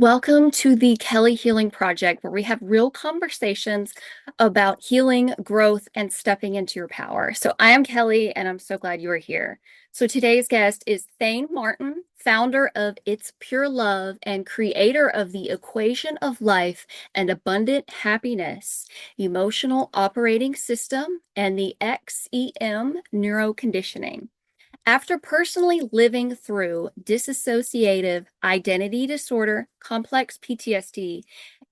Welcome to the Kelly Healing Project, where we have real conversations about healing, growth, and stepping into your power. So, I am Kelly, and I'm so glad you are here. So, today's guest is Thayne Martin, founder of It's Pure Love and creator of the Equation of Life and Abundant Happiness, Emotional Operating System, and the XEM Neuroconditioning. After personally living through dissociative identity disorder, complex PTSD,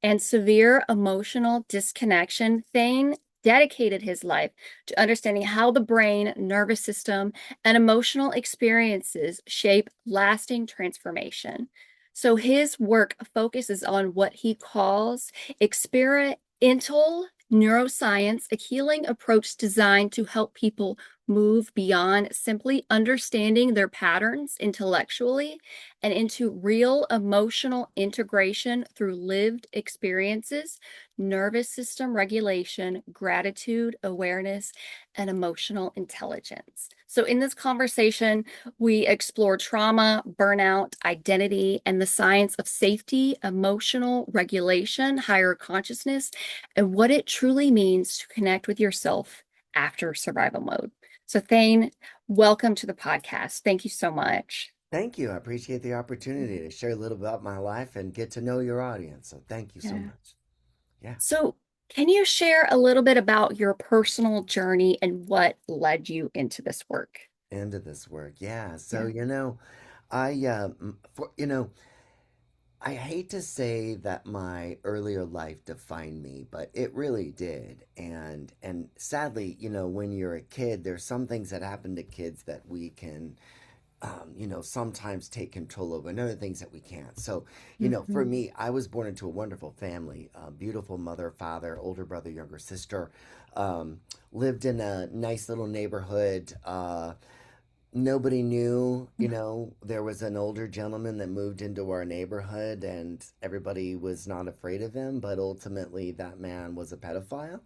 and severe emotional disconnection, Thayne dedicated his life to understanding how the brain, nervous system, and emotional experiences shape lasting transformation. So his work focuses on what he calls experiential neuroscience, a healing approach designed to help people move beyond simply understanding their patterns intellectually and into real emotional integration through lived experiences, nervous system regulation, gratitude, awareness, and emotional intelligence. So, in this conversation, we explore trauma, burnout, identity, and the science of safety, emotional regulation, higher consciousness, and what it truly means to connect with yourself after survival mode. So, Thayne, welcome to the podcast. Thank you so much. Thank you. I appreciate the opportunity to share a little about my life and get to know your audience. So thank you so Yeah. much. Yeah, So, can you share a little bit about your personal journey and what led you into this work? into this work. Yeah. So, Yeah. I hate to say that my earlier life defined me, but it really did. And sadly, when you're a kid, there's some things that happen to kids that we can sometimes take control over and other things that we can't. So, for Mhm. me, I was born into a wonderful family, a beautiful mother, father, older brother, younger sister. Lived in a nice little neighborhood. Nobody knew, there was an older gentleman that moved into our neighborhood and everybody was not afraid of him. But ultimately, that man was a pedophile.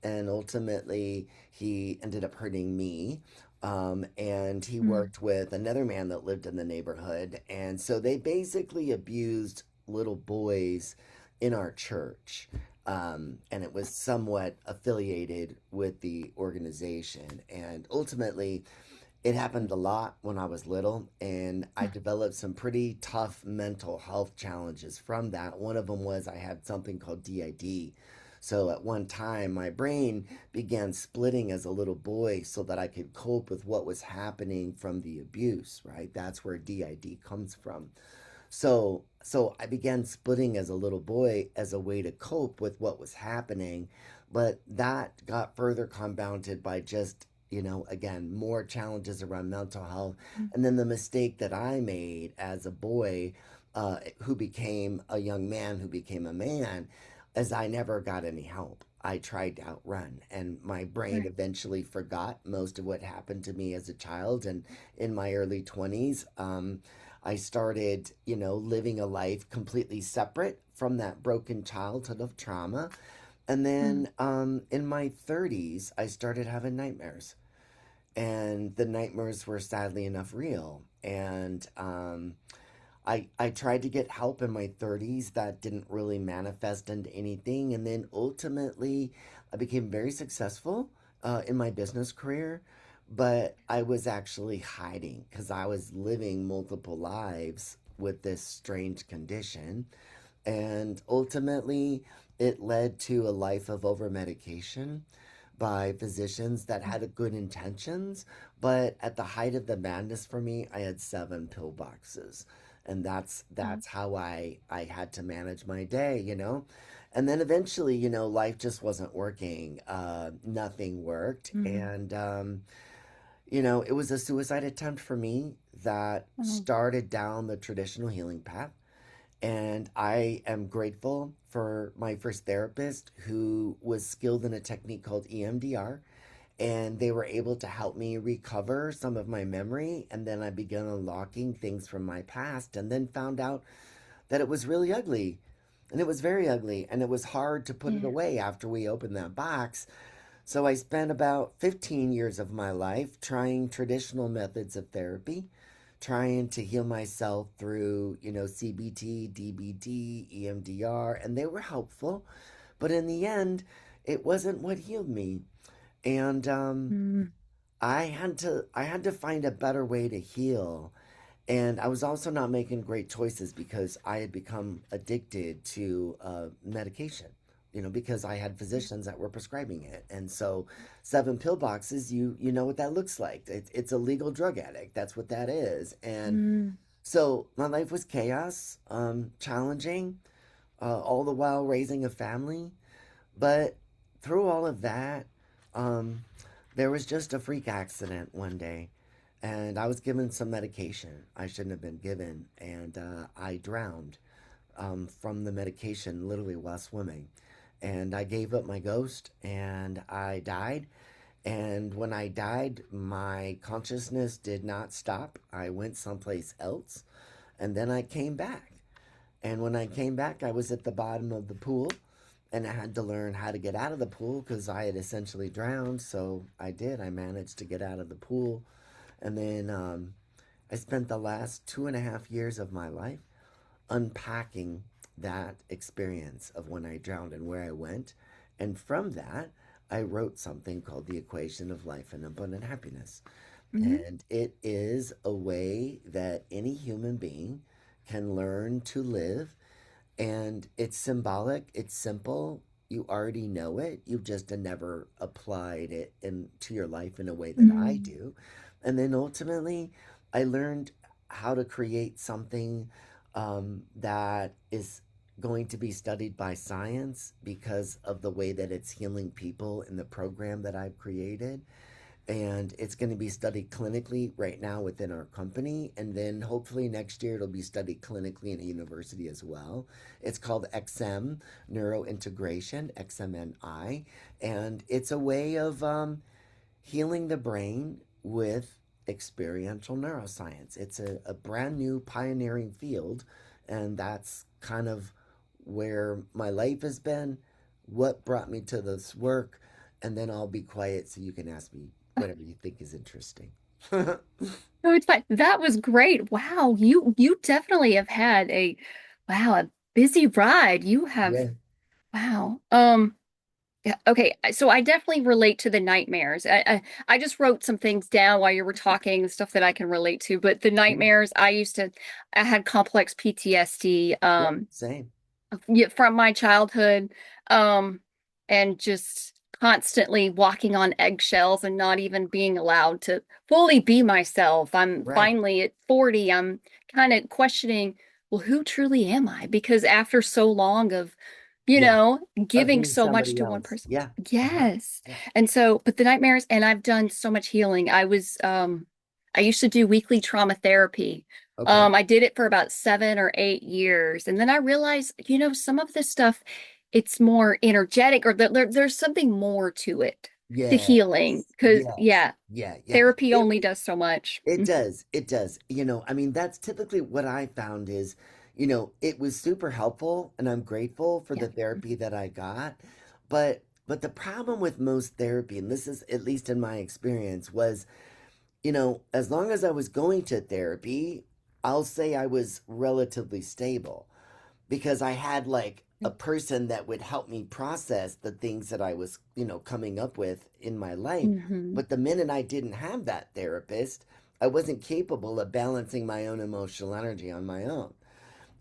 And ultimately, he ended up hurting me. And he Mhm. worked with another man that lived in the neighborhood. And so they basically abused little boys in our church. And it was somewhat affiliated with the organization. And ultimately, it happened a lot when I was little, and I developed some pretty tough mental health challenges from that. One of them was I had something called DID. So at one time, my brain began splitting as a little boy so that I could cope with what was happening from the abuse, right? That's where DID comes from. So I began splitting as a little boy as a way to cope with what was happening, but that got further compounded by just, again, more challenges around mental health. And then the mistake that I made as a boy, who became a young man, who became a man, is I never got any help. I tried to outrun, and my brain Right. eventually forgot most of what happened to me as a child. And in my early 20s, I started, living a life completely separate from that broken childhood of trauma. And Mhm. then in my 30s, I started having nightmares. And the nightmares were sadly enough real. And I tried to get help in my 30s. That didn't really manifest into anything. And then ultimately, I became very successful in my business career. But I was actually hiding because I was living multiple lives with this strange condition. And ultimately, it led to a life of over medication by physicians that had good intentions. But at the height of the madness for me, I had 7 pill boxes. And that's how I had to manage my day. And then eventually, life just wasn't working. Nothing worked. Mhm. And it was a suicide attempt for me that Mhm. started down the traditional healing path. And I am grateful for my first therapist who was skilled in a technique called EMDR. And they were able to help me recover some of my memory. And then I began unlocking things from my past and then found out that it was really ugly. And it was very ugly. And it was hard to put it Yeah. away after we opened that box. So I spent about 15 years of my life trying traditional methods of therapy trying to heal myself through, CBT, DBT, EMDR, and they were helpful. But in the end, it wasn't what healed me. And Mm, I had to find a better way to heal. And I was also not making great choices because I had become addicted to medication, because I had physicians that were prescribing it. And so 7 pill boxes, you know what that looks like. It's a legal drug addict. That's what that is. And mm, so my life was chaos, challenging, all the while raising a family. But through all of that, um, there was just a freak accident one day, and I was given some medication I shouldn't have been given, and I drowned from the medication literally while swimming. And I gave up my ghost, and I died. And when I died, my consciousness did not stop. I went someplace else, and then I came back. And when I came back, I was at the bottom of the pool and I had to learn how to get out of the pool because I had essentially drowned. So I did. I managed to get out of the pool. And then I spent the last 2.5 years of my life unpacking that experience of when I drowned and where I went. And from that, I wrote something called The Equation of Life and Abundant Happiness. mhm, And it is a way that any human being can learn to live, and it's symbolic, it's simple. You already know it. You've just never applied it into your life in a way that I mm, do. And then ultimately, I learned how to create something that is going to be studied by science because of the way that it's healing people in the program that I've created, and it's going to be studied clinically right now within our company, and then hopefully next year it'll be studied clinically in a university as well. It's called XM Neurointegration, XMNI, and it's a way of healing the brain with experiential neuroscience. It's a brand new pioneering field, and that's kind of where my life has been, what brought me to this work, and then I'll be quiet so you can ask me whatever you think is interesting. no, it's fine. That was great. Wow, you definitely have had a busy ride. You have Yeah. wow. Yeah, okay. So I definitely relate to the nightmares. I just wrote some things down while you were talking, stuff that I can relate to. But the Yeah. nightmares, I had complex PTSD. Yep. Same. Yeah, from my childhood, um, and just constantly walking on eggshells and not even being allowed to fully be myself. I'm Right. finally at 40, I'm kind of questioning, well, who truly am I? Because after so long of, Yeah. Of giving being so much somebody to one else. person. Yeah. Uh-huh. Yes. Yeah. And so, but the nightmares, and I've done so much healing. I used to do weekly trauma therapy. Okay. I did it for about 7 or 8 years. And then I realized, some of this stuff, it's more energetic or there's something more to it, to Yes. healing. Because, Yes. yeah, Yeah. Yeah. therapy It only does so much. It does. It does. I mean, that's typically what I found is, it was super helpful and I'm grateful for Yeah. the therapy that I got. But the problem with most therapy, and this is at least in my experience, was, as long as I was going to therapy, I'll say I was relatively stable because I had like a person that would help me process the things that I was, coming up with in my life. Mm-hmm. But the minute I didn't have that therapist, I wasn't capable of balancing my own emotional energy on my own.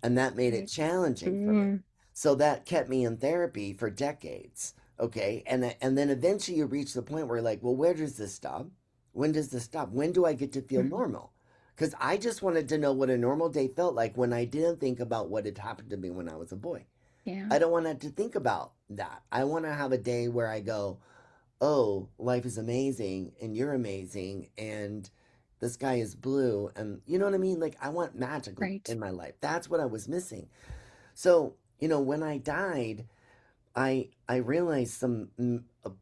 And that made it Right. challenging for me. Mm, So that kept me in therapy for decades. Okay. And then eventually you reach the point where you're like, well, where does this stop? When does this stop? When do I get to feel mhm. normal? Because I just wanted to know what a normal day felt like when I didn't think about what had happened to me when I was a boy. Yeah. I don't want to think about that. I want to have a day where I go, oh, life is amazing and you're amazing and the sky is blue. And you know what I mean? Like, I want magic Right. in my life. That's what I was missing. So, when I died, I realized some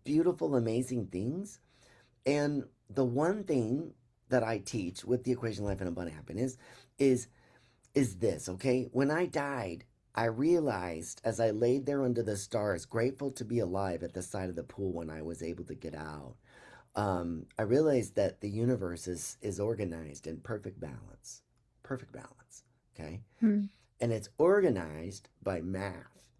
beautiful, amazing things. And the one thing that I teach with the equation of life and abundant happiness is is this, okay? When I died, I realized as I laid there under the stars, grateful to be alive at the side of the pool when I was able to get out. I realized that the universe is organized in perfect balance. Perfect balance. Okay. Mm. And it's organized by math.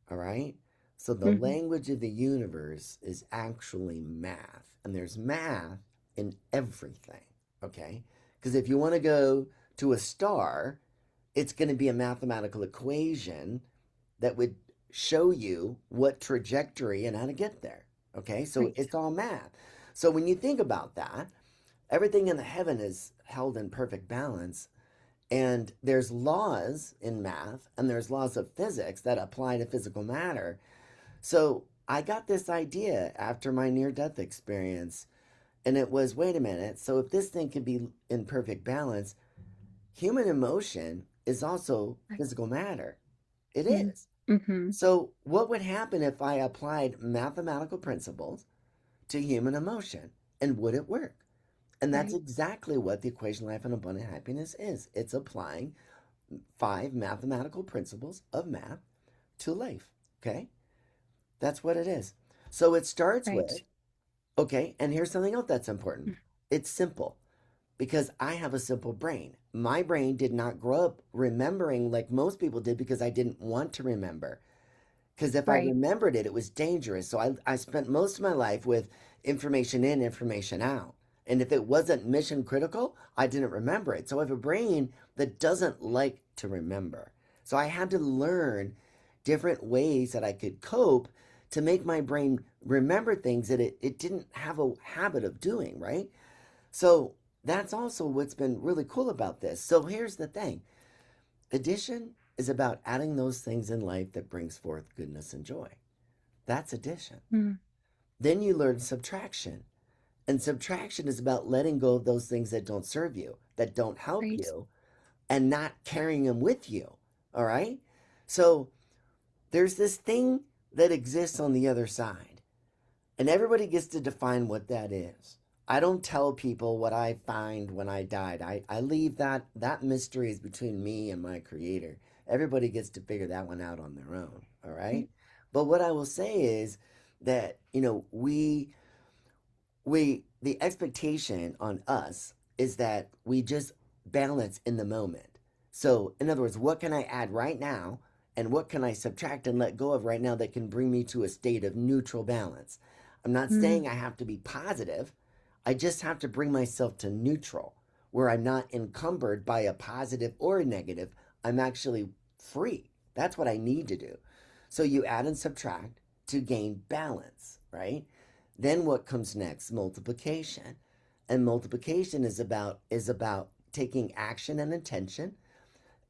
All right. So the Mhm. language of the universe is actually math. And there's math in everything. Okay. Because if you want to go to a star, it's going to be a mathematical equation that would show you what trajectory and how to get there. Okay, so Right. it's all math. So when you think about that, everything in the heaven is held in perfect balance, and there's laws in math and there's laws of physics that apply to physical matter. So I got this idea after my near death experience, and it was wait a minute, so if this thing can be in perfect balance, human emotion is also Right. physical matter. It Mm. is. Mhm. So, what would happen if I applied mathematical principles to human emotion? And would it work? And that's Right. exactly what the equation of life and abundant happiness is. It's applying 5 mathematical principles of math to life. Okay? That's what it is. So, it starts Right. with, okay, and here's something else that's important. Mm. It's simple because I have a simple brain. My brain did not grow up remembering like most people did because I didn't want to remember. Because if I Right. remembered it, it was dangerous. So I spent most of my life with information in, information out. And if it wasn't mission critical, I didn't remember it. So I have a brain that doesn't like to remember. So I had to learn different ways that I could cope to make my brain remember things that it didn't have a habit of doing, right? So that's also what's been really cool about this. So here's the thing. Addition is about adding those things in life that brings forth goodness and joy. That's addition. Mm. Then you learn subtraction. And subtraction is about letting go of those things that don't serve you, that don't help Right. you, and not carrying them with you. All right? So there's this thing that exists on the other side. And everybody gets to define what that is. I don't tell people what I find when I died. I leave that mystery is between me and my creator. Everybody gets to figure that one out on their own. All right. Right. But what I will say is that, we the expectation on us is that we just balance in the moment. So in other words, what can I add right now and what can I subtract and let go of right now that can bring me to a state of neutral balance? I'm not Mm. saying I have to be positive. I just have to bring myself to neutral where I'm not encumbered by a positive or a negative. I'm actually free. That's what I need to do. So you add and subtract to gain balance, right? Then what comes next? Multiplication. And multiplication is about taking action and intention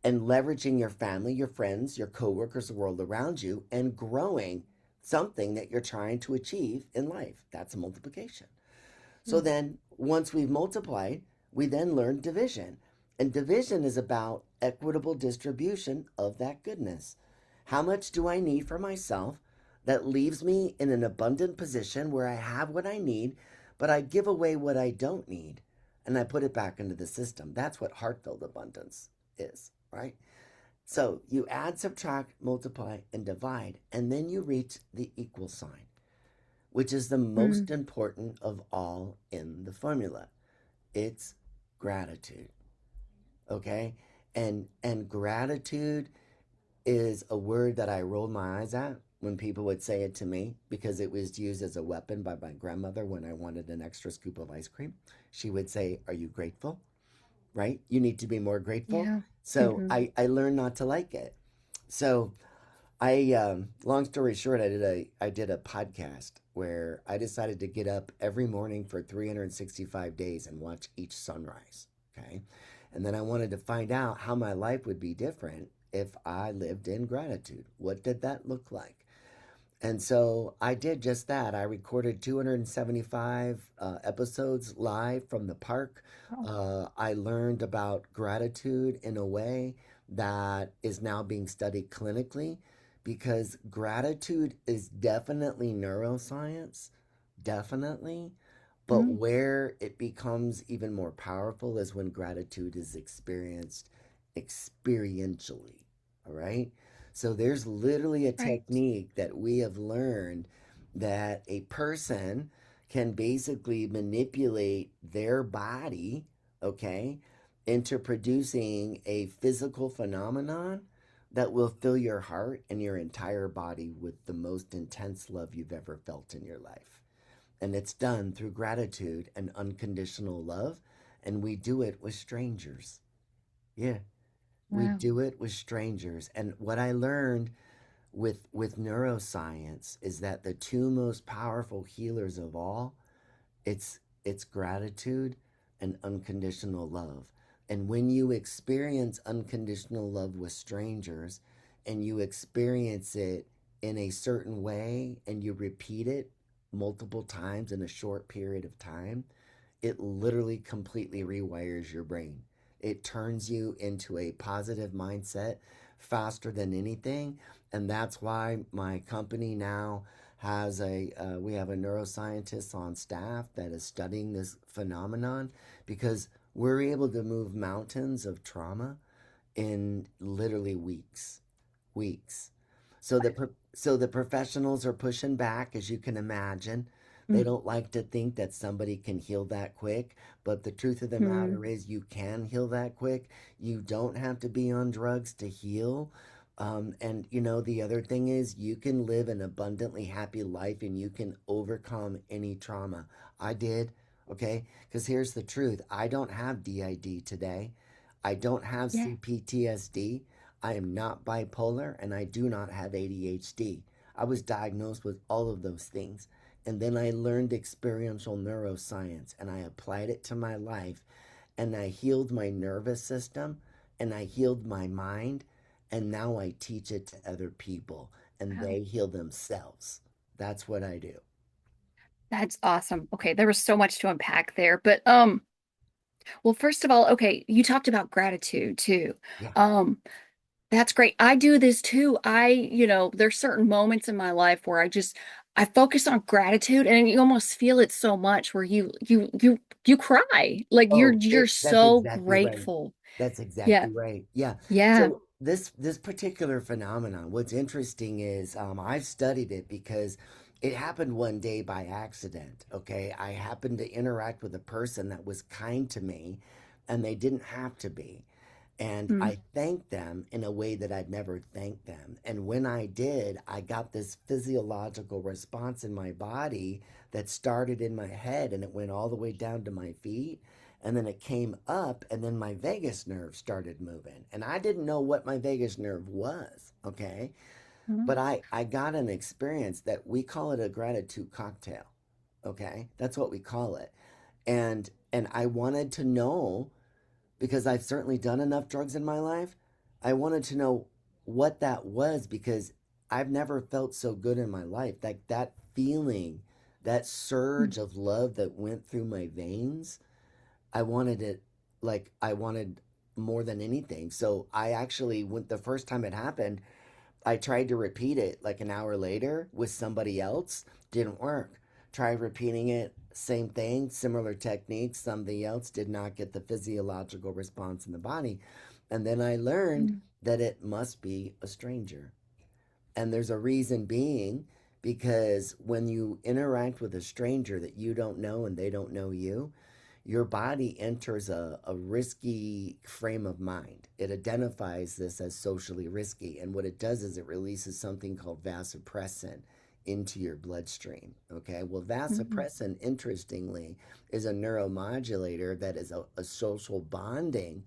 and leveraging your family, your friends, your coworkers, the world around you, and growing something that you're trying to achieve in life. That's a multiplication. So Mm. then once we've multiplied, we then learn division. And division is about equitable distribution of that goodness. How much do I need for myself that leaves me in an abundant position where I have what I need, but I give away what I don't need and I put it back into the system? That's what heart-filled abundance is, right? So you add, subtract, multiply, and divide, and then you reach the equal sign, which is the Mm. most important of all in the formula. It's gratitude, okay? And gratitude is a word that I rolled my eyes at when people would say it to me because it was used as a weapon by my grandmother when I wanted an extra scoop of ice cream. She would say, "Are you grateful?" Right? You need to be more grateful. Yeah. So Mhm. I learned not to like it. So long story short, I did a podcast where I decided to get up every morning for 365 days and watch each sunrise. Okay. And then I wanted to find out how my life would be different if I lived in gratitude. What did that look like? And so I did just that. I recorded 275 episodes live from the park. Oh. I learned about gratitude in a way that is now being studied clinically because gratitude is definitely neuroscience, definitely. But Mm. where it becomes even more powerful is when gratitude is experienced experientially. All right. So there's literally a Right. technique that we have learned that a person can basically manipulate their body, okay, into producing a physical phenomenon that will fill your heart and your entire body with the most intense love you've ever felt in your life. And it's done through gratitude and unconditional love. And we do it with strangers. Yeah, we Wow. do it with strangers. And what I learned with neuroscience is that the two most powerful healers of all, it's gratitude and unconditional love. And when you experience unconditional love with strangers and you experience it in a certain way and you repeat it multiple times in a short period of time, it literally completely rewires your brain. It turns you into a positive mindset faster than anything. And that's why my company now has we have a neuroscientist on staff that is studying this phenomenon because we're able to move mountains of trauma in literally weeks. So the professionals are pushing back, as you can imagine. They don't like to think that somebody can heal that quick, but the truth of the Mm-hmm. matter is you can heal that quick. You don't have to be on drugs to heal. And you know, the other thing is you can live an abundantly happy life and you can overcome any trauma. I did, okay? Because here's the truth. I don't have DID today. I don't have Yeah. CPTSD. I am not bipolar and I do not have ADHD. I was diagnosed with all of those things. And then I learned experiential neuroscience and I applied it to my life and I healed my nervous system and I healed my mind. And now I teach it to other people and Wow. they heal themselves. That's what I do. That's awesome. Okay, there was so much to unpack there, but well, first of all, okay, you talked about gratitude too. Yeah. Um, that's great. I do this too. There's certain moments in my life where I focus on gratitude and you almost feel it so much where you cry. Like you're That's so exactly right. grateful. That's Yeah. exactly right. Yeah. Yeah. So this particular phenomenon, what's interesting is I've studied it because it happened one day by accident. Okay, I happened to interact with a person that was kind to me, and they didn't have to be. And Mm, I thanked them in a way that I'd never thanked them. And when I did, I got this physiological response in my body that started in my head and it went all the way down to my feet. And then it came up, and then my vagus nerve started moving. And I didn't know what my vagus nerve was, okay? mm, But I got an experience that we call it a gratitude cocktail, okay? That's what we call it. And I wanted to know because I've certainly done enough drugs in my life. I wanted to know what that was because I've never felt so good in my life. Like that feeling, that mm, surge of love that went through my veins, I wanted it like I wanted more than anything. So I actually went the first time it happened, I tried to repeat it like an hour later with somebody else. Didn't work. Tried repeating it, same thing, similar techniques. Somebody else did not get the physiological response in the body. And then I learned mm, that it must be a stranger. And there's a reason being because when you interact with a stranger that you don't know and they don't know you, your body enters a risky frame of mind. It identifies this as socially risky. And what it does is it releases something called vasopressin into your bloodstream. Okay. Well, mm, vasopressin, interestingly, is a neuromodulator that is a social bonding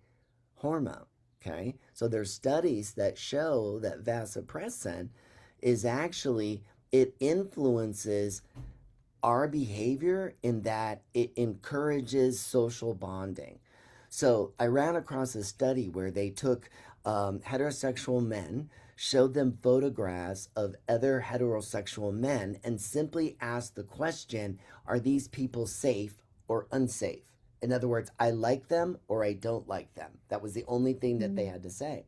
hormone. Okay. So there's studies that show that vasopressin is actually, it influences our behavior in that it encourages social bonding. So I ran across a study where they took heterosexual men, showed them photographs of other heterosexual men, and simply asked the question, are these people safe or unsafe? In other words, I like them or I don't like them. That was the only thing that they mm, had to say.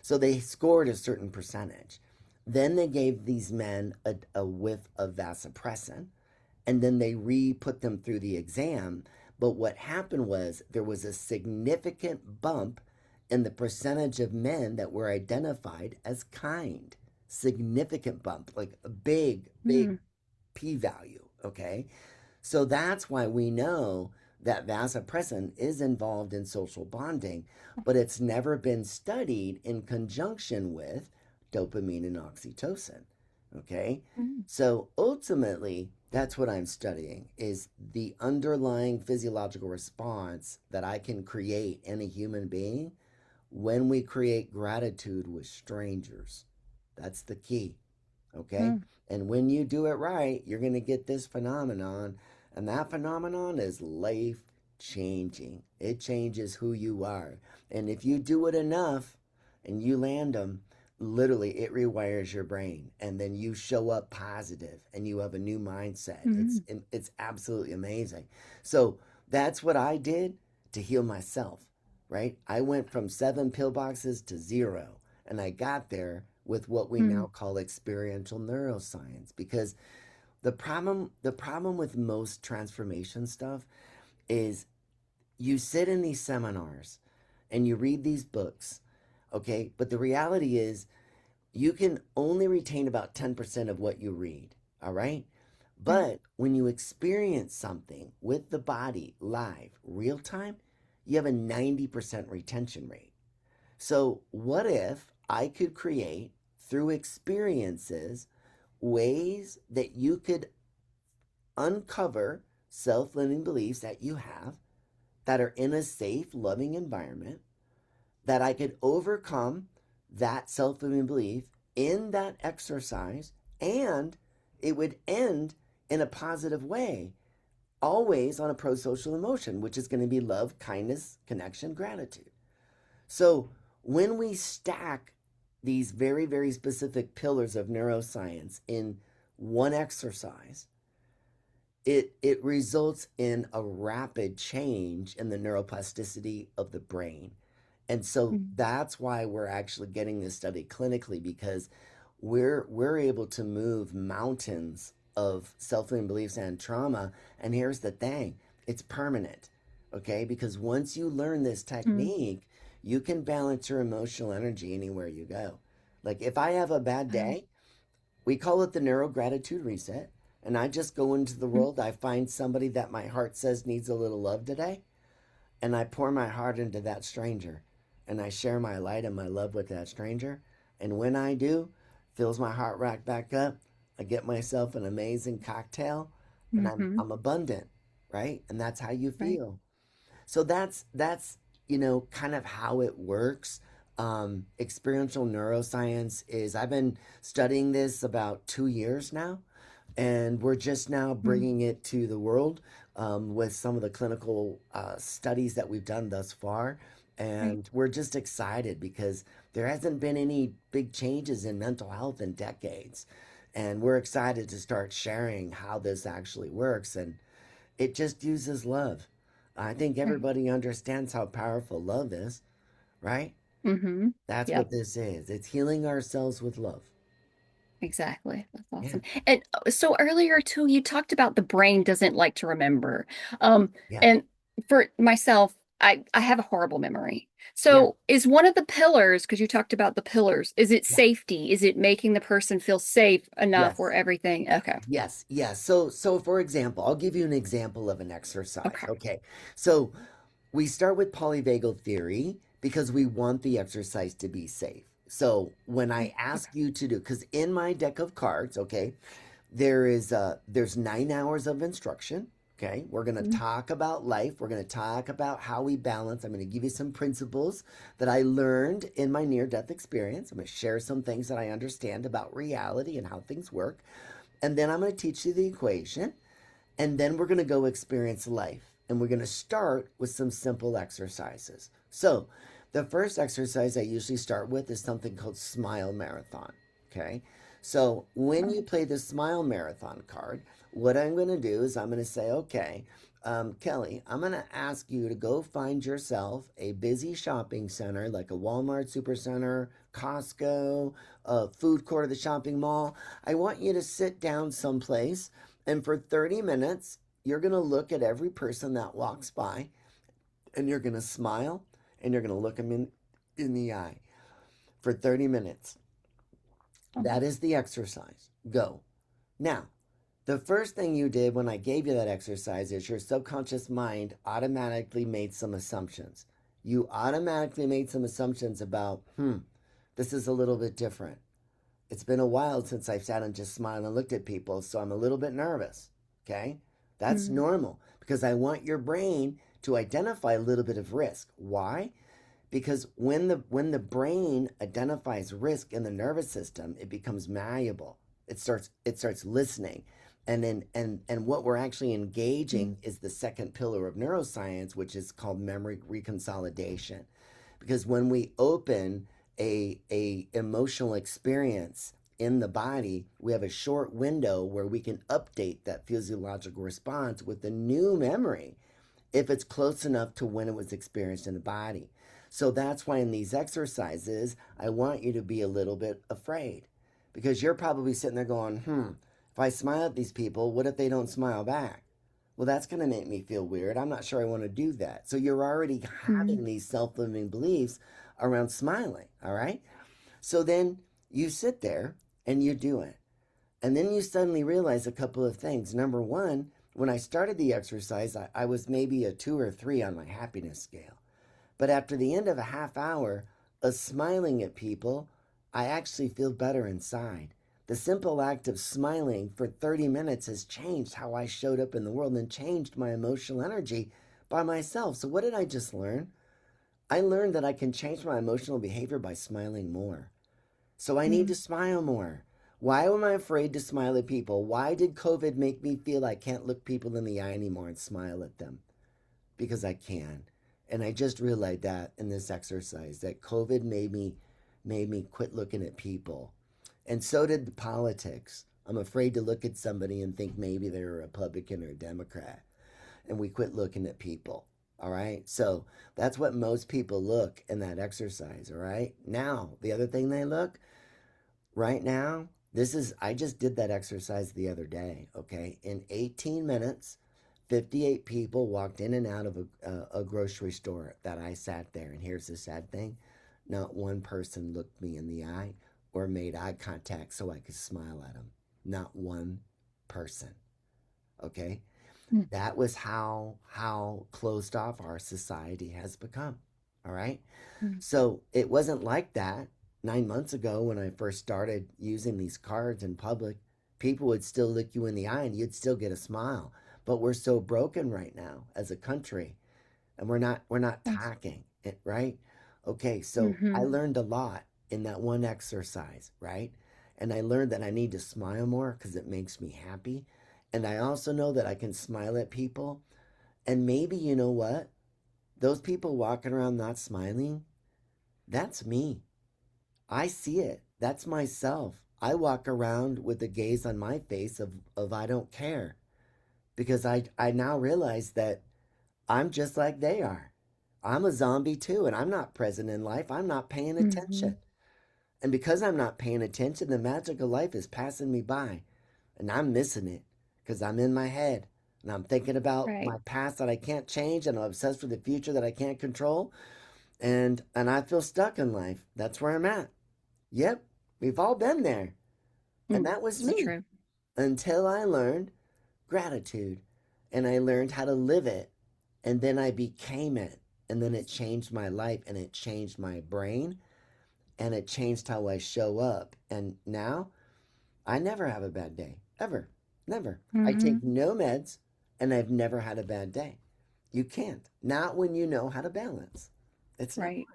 So they scored a certain percentage. Then they gave these men a whiff of vasopressin and then they re-put them through the exam. But what happened was there was a significant bump in the percentage of men that were identified as kind. Significant bump, like a big mm. p value. Okay. So that's why we know that vasopressin is involved in social bonding, but it's never been studied in conjunction with dopamine and oxytocin. Okay? Mm, So ultimately, that's what I'm studying is the underlying physiological response that I can create in a human being when we create gratitude with strangers. That's the key. Okay? mm, And when you do it right, you're going to get this phenomenon. And that phenomenon is life changing. It changes who you are. And if you do it enough and you land them, literally it rewires your brain. And then you show up positive and you have a new mindset. mm, It's absolutely amazing. So that's what I did to heal myself, right? I went from 7 pillboxes to 0. And I got there with what we now mm, call experiential neuroscience because the problem with most transformation stuff is you sit in these seminars and you read these books, okay, but the reality is you can only retain about 10% of what you read, all right? mm, But when you experience something with the body live real time, you have a 90% retention rate. So, what if I could create through experiences ways that you could uncover self limiting beliefs that you have that are in a safe, loving environment, that I could overcome that self limiting belief in that exercise, and it would end in a positive way, always on a pro social emotion, which is going to be love, kindness, connection, gratitude. So when we stack these very, very specific pillars of neuroscience in one exercise, it results in a rapid change in the neuroplasticity of the brain. And so mm, that's why we're actually getting this study clinically because we're able to move mountains of self-limiting beliefs and trauma. And here's the thing, it's permanent. Okay? Because once you learn this mm. technique, you can balance your emotional energy anywhere you go. Like if I have a bad Oh, day, we call it the neuro gratitude reset. And I just go into the mm, world. I find somebody that my heart says needs a little love today. And I pour my heart into that stranger. And I share my light and my love with that stranger. And when I do, fills my heart right back up. I get myself an amazing cocktail and mhm, I'm abundant, right? And that's how you right. feel. So that's kind of how it works. Experiential neuroscience is I've been studying this about 2 years now, and we're just now Mm, bringing it to the world with some of the clinical studies that we've done thus far. right. And we're just excited because there hasn't been any big changes in mental health in decades. And we're excited to start sharing how this actually works. And it just uses love. I think Right. everybody understands how powerful love is, right? Mm-hmm. That's Yep. what this is. It's healing ourselves with love. Exactly. That's Yeah. awesome. And so earlier too, you talked about the brain doesn't like to remember. Um, Yeah. and for myself, I have a horrible memory. Yeah. So is one of the pillars, because you talked about the pillars, is it Yeah. safety? Is it making the person feel safe enough where Yes. everything? Okay. Yes. Yes. So for example, I'll give you an example of an exercise. Okay. Okay. So we start with polyvagal theory because we want the exercise to be safe. So when I Right. ask Okay. you to do, because in my deck of cards, okay, there's 9 hours of instruction. Okay, we're going to Mm, talk about life. We're going to talk about how we balance. I'm going to give you some principles that I learned in my near death experience. I'm going to share some things that I understand about reality and how things work. And then I'm going to teach you the equation. And then we're going to go experience life. And we're going to start with some simple exercises. So, the first exercise I usually start with is something called Smile Marathon. Okay. So, when you oh, play the Smile Marathon card, what I'm going to do is I'm going to say, okay, Kelly, I'm going to ask you to go find yourself a busy shopping center like a Walmart Supercenter, Costco, a food court of the shopping mall. I want you to sit down someplace and for 30 minutes, you're going to look at every person that walks by and you're going to smile and you're going to look them in the eye for 30 minutes. oh, That is the exercise. Go. Now, The first thing you did when I gave you that exercise is your subconscious mind automatically made some assumptions. You automatically made some assumptions about, this is a little bit different. It's been a while since I've sat and just smiled and looked at people, so I'm a little bit nervous. Okay? That's Mm, normal because I want your brain to identify a little bit of risk. Why? Because when the brain identifies risk in the nervous system, it becomes malleable. It starts listening. And what we're actually mm, engaging is the second pillar of neuroscience, which is called memory reconsolidation. Because when we open a emotional experience in the body, we have a short window where we can update that physiological response with a new memory if it's close enough to when it was experienced in the body. So that's why in these exercises, I want you to be a little bit afraid because you're probably sitting there going, if I smile at these people, what if they don't smile back? Well, that's going to make me feel weird. I'm not sure I want to do that. So you're already mm, having these self limiting beliefs around smiling. All right. So then you sit there and you do it. And then you suddenly realize a couple of things. Number one, when I started the exercise, I was maybe a 2 or 3 on my happiness scale. But after the end of a half hour of smiling at people, I actually feel better inside. The simple act of smiling for 30 minutes has changed how I showed up in the world and changed my emotional energy by myself. So, what did I just learn? I learned that I can change my emotional behavior by smiling more. So I need to mm. smile more. Why am I afraid to smile at people? Why did COVID make me feel I can't look people in the eye anymore and smile at them? Because I can. And I just realized that in this exercise that COVID made me quit looking at people. And so did the politics. I'm afraid to look at somebody and think maybe they're a Republican or a Democrat. And we quit looking at people. All right. So that's what most people look in that exercise. All right. Now, the other thing they look right now, I just did that exercise the other day, okay? In 18 minutes, 58 people walked in and out of a grocery store that I sat there. And here's the sad thing, not one person looked me in the eye or made eye contact so I could smile at them. Not one person, okay? Mm, That was how closed off our society has become, all right? mm. So it wasn't like that 9 months ago when I first started using these cards in public. People would still look you in the eye and you'd still get a smile. But we're so broken right now as a country, and we're not Yes. talking it right. Okay, so I Mm-hmm. learned a lot in that one exercise, right? And I learned that I need to smile more because it makes me happy. And I also know that I can smile at people. And maybe you know what? Those people walking around not smiling, that's me. I see it. That's myself. I walk around with a gaze on my face of I don't care because I now realize that I'm just like they are. I'm a zombie too, and I'm not present in life. I'm not paying Mm-hmm. attention. And because I'm not paying attention, the magic of life is passing me by. And I'm missing it because I'm in my head. And I'm thinking about Right. my past that I can't change, and I'm obsessed with the future that I can't control. And I feel stuck in life. That's where I'm at. Yep, we've all been there. And Mm. that was So me true. until I learned gratitude and I learned how to live it. And then I became it. And then it changed my life and it changed my brain and it changed how I show up. And now I never have a bad day, ever. Never. I Mm-hmm. take no meds and I've never had a bad day. You can't. Not when you know how to balance. It's not Right.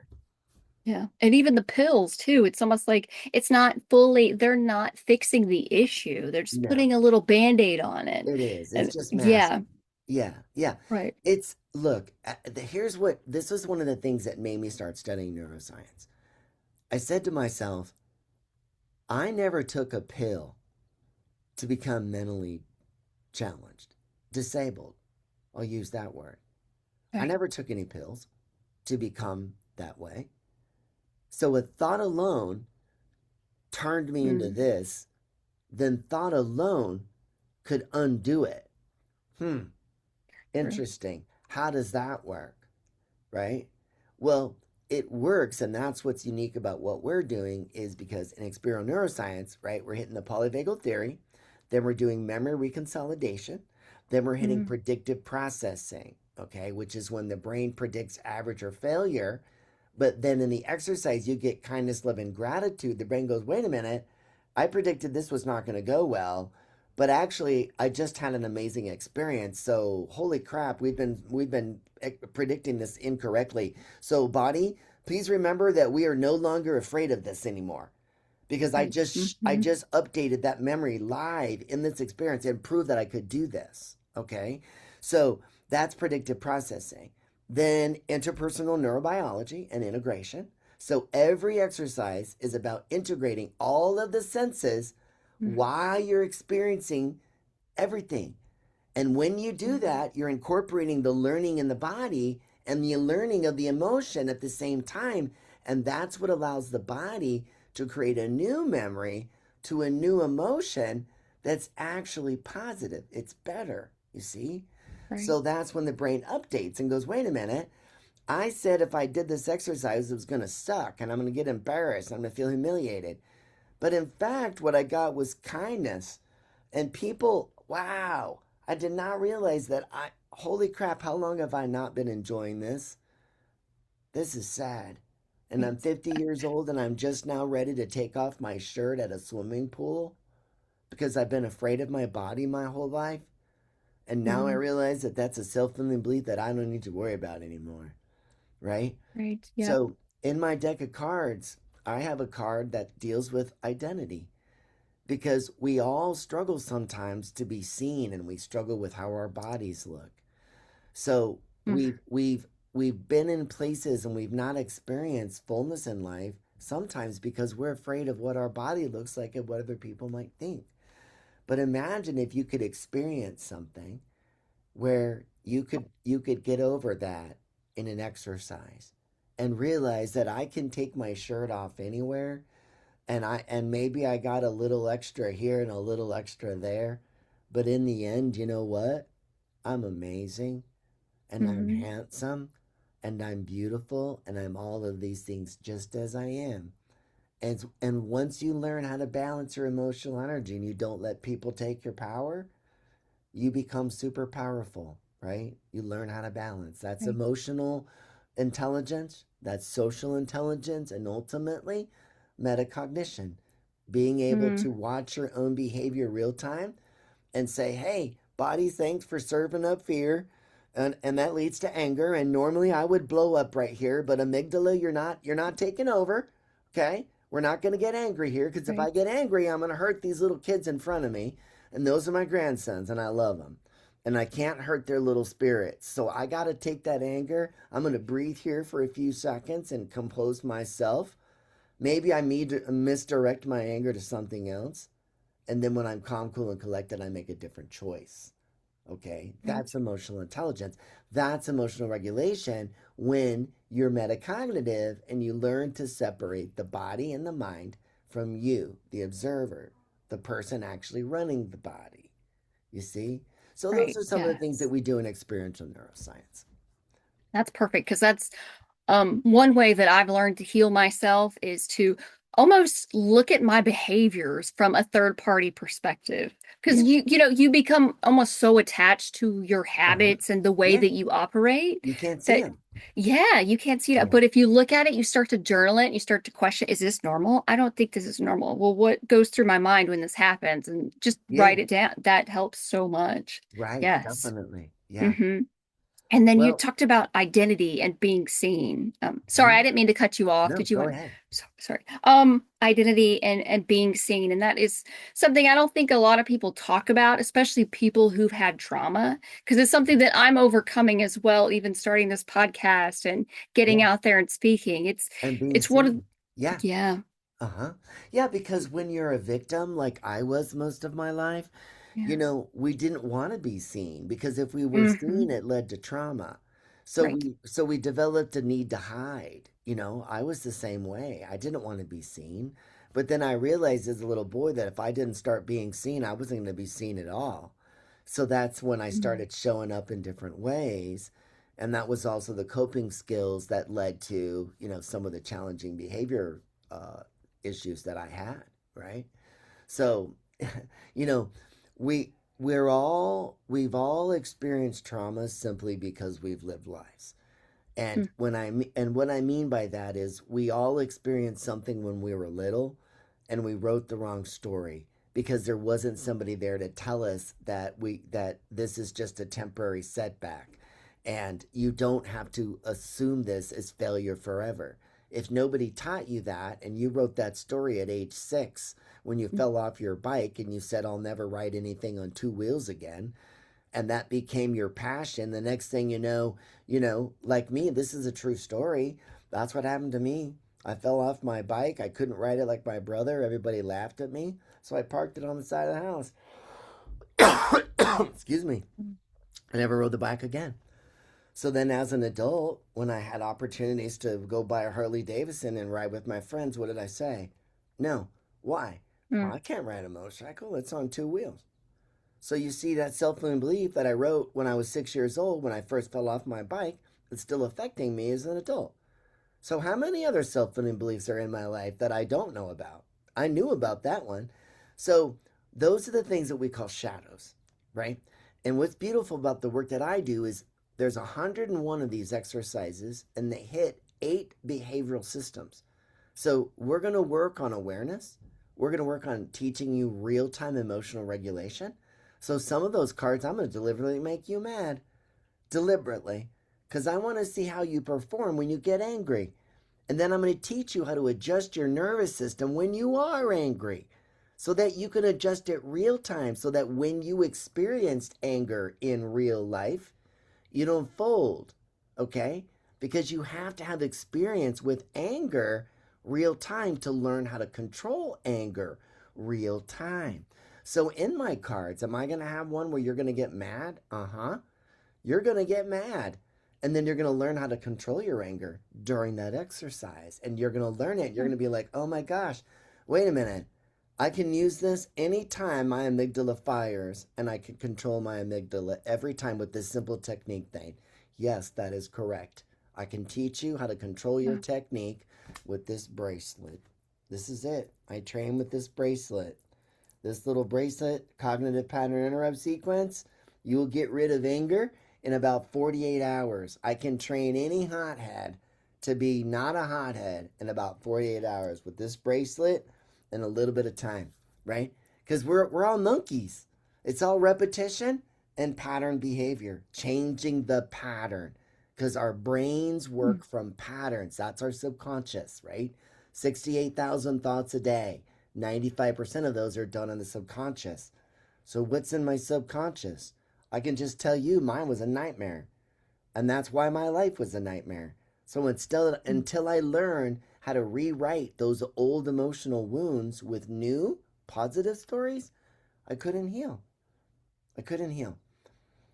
Yeah. And even the pills too. It's almost like it's not fully, they're not fixing the issue. They're just no. putting a little band-aid on it. It is. It's And just yeah, masking. Yeah, yeah. right. It's look. Here's what this was one of the things that made me start studying neuroscience. I said to myself, I never took a pill to become mentally challenged, disabled. I'll use that word. I Right. never took any pills to become that way. So a thought alone turned me into Mm, this. Then thought alone could undo it. Hmm. true. Interesting. How does that work? Right? Well, it works, and that's what's unique about what we're doing is because in experiential neuroscience, right, we're hitting the polyvagal theory. Then we're doing memory reconsolidation. Then we're hitting Mm-hmm. predictive processing, okay, which is when the brain predicts average or failure. But then in the exercise, you get kindness, love, and gratitude. The brain goes, wait a minute, I predicted this was not going to go well, but actually, I just had an amazing experience. So, holy crap, we've been predicting this incorrectly. So, body, please remember that we are no longer afraid of this anymore because I Right. just I Mm-hmm. just updated that memory live in this experience and proved that I could do this. Okay, so that's predictive processing. Then interpersonal neurobiology and integration. So every exercise is about integrating all of the senses while you're experiencing everything. And when you do Mm-hmm. that, you're incorporating the learning in the body and the learning of the emotion at the same time. And that's what allows the body to create a new memory to a new emotion that's actually positive. It's better, you see? Right. So that's when the brain updates and goes, wait a minute. I said if I did this exercise, it was going to suck and I'm going to get embarrassed. I'm going to feel humiliated. But in fact, what I got was kindness. And people, wow, I did not realize that holy crap, how long have I not been enjoying this? This is sad. And I'm 50 years old and I'm just now ready to take off my shirt at a swimming pool because I've been afraid of my body my whole life. And now I Mm-hmm. realize that that's a self limiting belief that I don't need to worry about anymore. Right? Right. Yep. So in my deck of cards, I have a card that deals with identity because we all struggle sometimes to be seen and we struggle with how our bodies look. So Mm. we've been in places and we've not experienced fullness in life sometimes because we're afraid of what our body looks like and what other people might think. But imagine if you could experience something where you could get over that in an exercise and realize that I can take my shirt off anywhere and maybe I got a little extra here and a little extra there, but in the end, you know what? I'm amazing and I'm Mm-hmm. handsome and I'm beautiful and I'm all of these things just as I am. And once you learn how to balance your emotional energy and you don't let people take your power, you become super powerful, right? You learn how to balance. That's Right. emotional intelligence, that's social intelligence, and ultimately metacognition. Being able Mm-hmm. to watch your own behavior real time and say, hey, body, thanks for serving up fear. And that leads to anger. And normally I would blow up right here, but amygdala, you're not taking over. Okay. We're not going to get angry here because if I Right. get angry, I'm going to hurt these little kids in front of me. And those are my grandsons, and I love them. And I can't hurt their little spirits. So I got to take that anger. I'm going to breathe here for a few seconds and compose myself. Maybe I misdirect my anger to something else. And then when I'm calm, cool, and collected, I make a different choice. Okay, Right. that's emotional intelligence. That's emotional regulation when you're metacognitive and you learn to separate the body and the mind from you, the observer, the person actually running the body. You see? So, those Right. are some of the things that Yes. we do in experiential neuroscience. That's perfect because that's one way that I've learned to heal myself is to almost look at my behaviors from a third party perspective. Because Yeah. you become almost so attached to your Uh huh. habits and the way Yeah. that you operate You can't see that, them. yeah, you can't see that. Yeah. But if you look at it, you start to journal it, you start to question, is this normal? I don't think this is normal. Well, what goes through my mind when this happens? And just Yeah. write it down. That helps so much. Right. Yes. Definitely. Yeah. hmm And then you Well, talked about identity and being seen. Sorry, I mhm. didn't mean to cut you off. No, Did you go want? ahead. Sorry. Identity and being seen, and that is something I don't think a lot of people talk about, especially people who've had trauma, because it's something that I'm overcoming as well. Even starting this podcast and getting Yeah. out there and speaking, And being it's one of seen. Yeah. yeah, Uh-huh. Yeah, because when you're a victim, like I was most of my life, yeah, we didn't want to be seen because if we were hmm seen, it led to trauma. So right, we developed a need to hide. I was the same way. I didn't want to be seen. But then I realized as a little boy that if I didn't start being seen, I wasn't going to be seen at all. So that's when I Mhm. started showing up in different ways. And that was also the coping skills that led to, some of the challenging behavior uh, issues that I had, right? So, you know, we've all experienced trauma simply because we've lived lives. And Mm, what I mean by that is we all experienced something when we were little and we wrote the wrong story because there wasn't somebody there to tell us that this is just a temporary setback and you don't have to assume this as failure forever. If nobody taught you that and you wrote that story at age 6 when you mm, fell off your bike and you said I'll never ride anything on two wheels again, and that became your passion, the next thing like me, this is a true story. That's what happened to me. I fell off my bike. I couldn't ride it like my brother. Everybody laughed at me. So I parked it on the side of the house. Excuse me. mm, I never rode the bike again. So then, as an adult, when I had opportunities to go buy a Harley Davidson and ride with my friends, what did I say? No. Why? Well, mm, I can't ride a motorcycle. It's on two wheels. So you see that self-limiting belief that I wrote when I was 6 years old when I first fell off my bike, it's still affecting me as an adult. So how many other self-limiting beliefs are in my life that I don't know about? I knew about that one. So those are the things that we call shadows, right? And what's beautiful about the work that I do is there's 101 of these exercises and they hit 8 behavioral systems. So we're going to work on awareness. We're going to work on teaching you real-time emotional regulation. So some of those cards I'm going to deliberately make you mad, deliberately, because I want to see how you perform when you get angry. And then I'm going to teach you how to adjust your nervous system when you are angry so that you can adjust it real time so that when you experienced anger in real life, you don't fold, okay? Because you have to have experience with anger real time to learn how to control anger real time. So in my cards, am I going to have one where you're going to get mad? Uh-huh. You're going to get mad. And then you're going to learn how to control your anger during that exercise. And you're going to learn it. You're mm, going to be like, oh my gosh, wait a minute. I can use this anytime my amygdala fires, and I can control my amygdala every time with this simple technique thing. Yes, that is correct. I can teach you how to control your mm, technique with this bracelet. This is it. I train with this bracelet. This little bracelet, cognitive pattern interrupt sequence, you will get rid of anger in about 48 hours. I can train any hothead to be not a hothead in about 48 hours with this bracelet and a little bit of time, right? Because we're all monkeys. It's all repetition and pattern behavior, changing the pattern. Because our brains mm. work from patterns. That's our subconscious, right? 68,000 thoughts a day. 95% of those are done in the subconscious. So, what's in my subconscious? I can just tell you mine was a nightmare. And that's why my life was a nightmare. So, Mm. until I learn how to rewrite those old emotional wounds with new positive stories, I couldn't heal. I couldn't heal.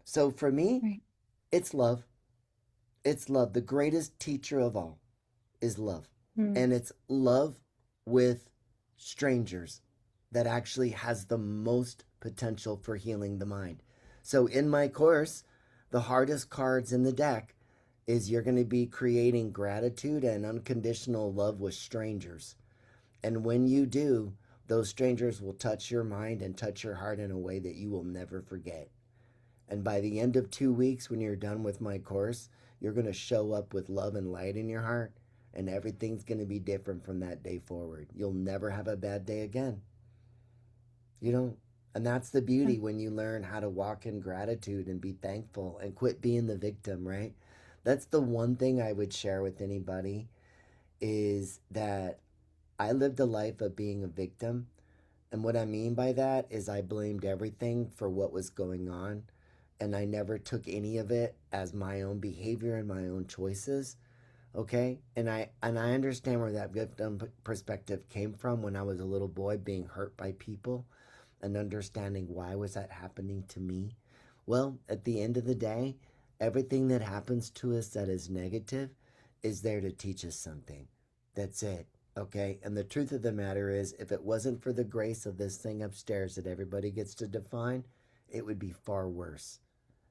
So, for me, Right. it's love. It's love. The greatest teacher of all is love. Mm, And it's love with strangers that actually has the most potential for healing the mind. So in my course, the hardest cards in the deck is you're going to be creating gratitude and unconditional love with strangers. And when you do, those strangers will touch your mind and touch your heart in a way that you will never forget. And by the end of 2 weeks, when you're done with my course, you're going to show up with love and light in your heart, and everything's going to be different from that day forward. You'll never have a bad day again. You know, and that's the mm, beauty when you learn how to walk in gratitude and be thankful and quit being the victim, right? That's the one thing I would share with anybody is that I lived a life of being a victim. And what I mean by that is I blamed everything for what was going on, and I never took any of it as my own behavior and my own choices. Okay? And I understand where that victim perspective came from when I was a little boy being hurt by people and understanding why was that happening to me. Well, at the end of the day, everything that happens to us that is negative is there to teach us something. That's it. Okay? And the truth of the matter is, if it wasn't for the grace of this thing upstairs that everybody gets to define, it would be far worse.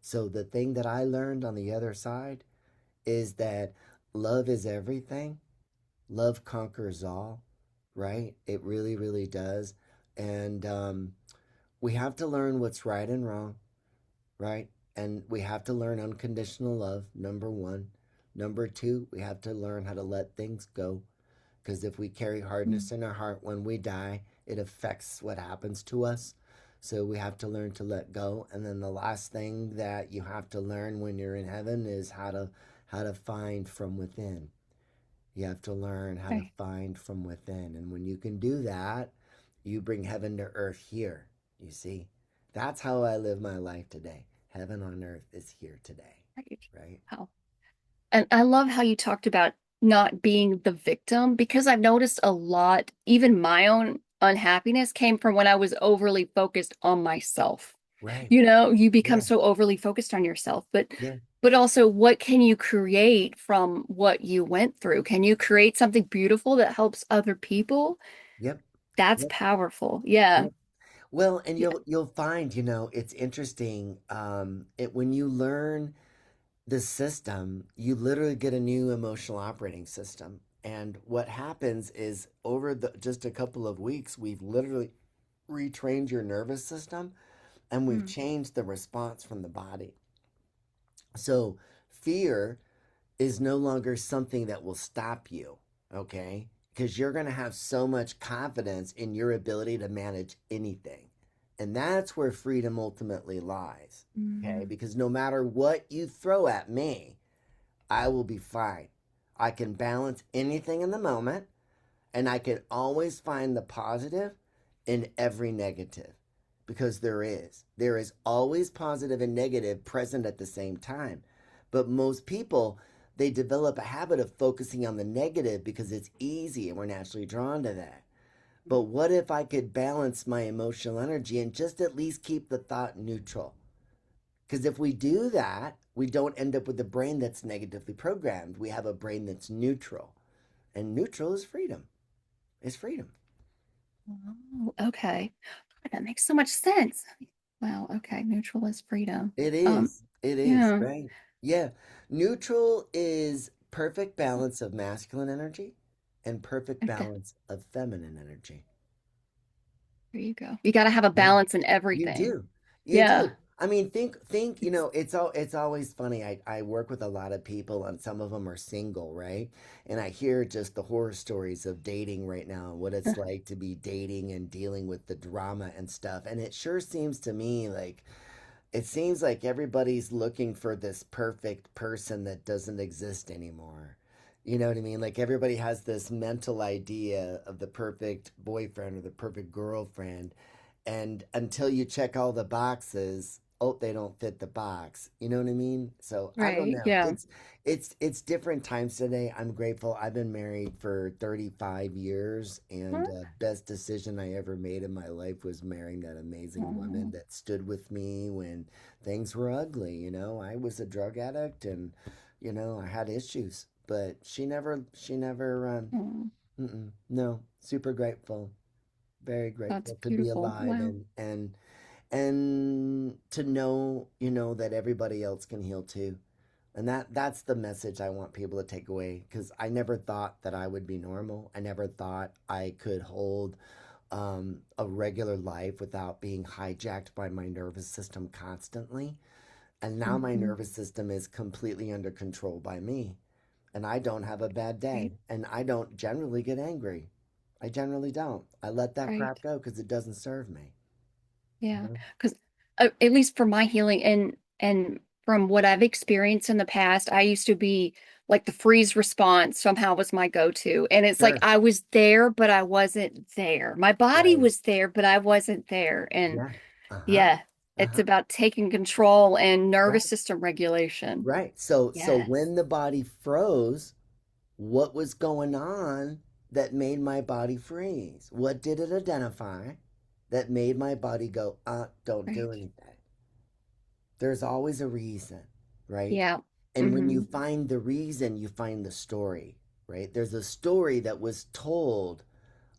So, the thing that I learned on the other side is that love is everything. Love conquers all, right? It really, really does. And we have to learn what's right and wrong, right? And we have to learn unconditional love, number one. Number two, we have to learn how to let things go. Because if we carry Mm. hardness in our heart when we die, it affects what happens to us. So we have to learn to let go. And then the last thing that you have to learn when you're in heaven is how to find from within. You have to learn how to Okay. find from within. And when you can do that, you bring heaven to earth here. You see? That's how I live my life today. Heaven on earth is here today, Right. right? Wow. And I love how you talked about not being the victim because I've noticed a lot, even my own unhappiness came from when I was overly focused on myself. Right. You know, you become Yeah. so overly focused on yourself, Yeah. but also what can you create from what you went through? Can you create something beautiful that helps other people? Yep. That's Yep. powerful. Yeah. Yep. Well, and Yeah. you'll find, it's interesting. It when you learn the system, you literally get a new emotional operating system. And what happens is over the just a couple of weeks, we've literally retrained your nervous system and we've Mm. changed the response from the body. So fear is no longer something that will stop you, okay? Because you're going to have so much confidence in your ability to manage anything. And that's where freedom ultimately lies, okay? Mm. Because no matter what you throw at me, I will be fine. I can balance anything in the moment, and I can always find the positive in every negative because there is always positive and negative present at the same time. But most people, they develop a habit of focusing on the negative because it's easy and we're naturally drawn to that. But what if I could balance my emotional energy and just at least keep the thought neutral? Because if we do that, we don't end up with a brain that's negatively programmed. We have a brain that's neutral. And neutral is freedom. It's freedom. Oh, okay. That makes so much sense. Wow. Okay. Neutral is freedom. It Um, is. It is, yeah. right? Yeah. Neutral is perfect balance of masculine energy and perfect Okay. balance of feminine energy. There you go. You got to have a Yeah. balance in You everything. do. You Yeah. do. I mean, think, it's always funny. I work with a lot of people and some of them are single, right? And I hear just the horror stories of dating right now and what it's like to be dating and dealing with the drama and stuff. And it sure seems to me like it seems like everybody's looking for this perfect person that doesn't exist anymore. You know what I mean? Like everybody has this mental idea of the perfect boyfriend or the perfect girlfriend. And until you check all the boxes, oh, they don't fit the box. You know what I mean? So I don't Right. know. Yeah. It's different times today. I'm grateful. I've been married for 35 years, and best decision I ever made in my life was marrying that amazing woman Oh, that stood with me when things were ugly. I was a drug addict, and I had issues, but she never. oh, No, super grateful, very that's grateful to be beautiful. alive Wow. and to know that everybody else can heal too. And that's the message I want people to take away, because I never thought that I would be normal. I never thought I could hold a regular life without being hijacked by my nervous system constantly. And now my Hmm. nervous system is completely under control by me, and I don't have a bad Right. day, and I don't generally get angry. I generally don't. I let that Right. crap go because it doesn't serve me. You Yeah. know? Because at least for my healing and from what I've experienced in the past, I used to be like the freeze response somehow was my go-to. And it's like Sure. I was there, but I wasn't there. My body Right. was there, but I wasn't there. And Yeah. Uh-huh. yeah, it's Uh-huh. about taking control and nervous Right. system regulation. Right. So Yes. when the body froze, what was going on that made my body freeze? What did it identify that made my body go, don't do Right. anything? There's always a reason, right? Yeah. And when you Hmm. find the reason, you find the story, right? There's a story that was told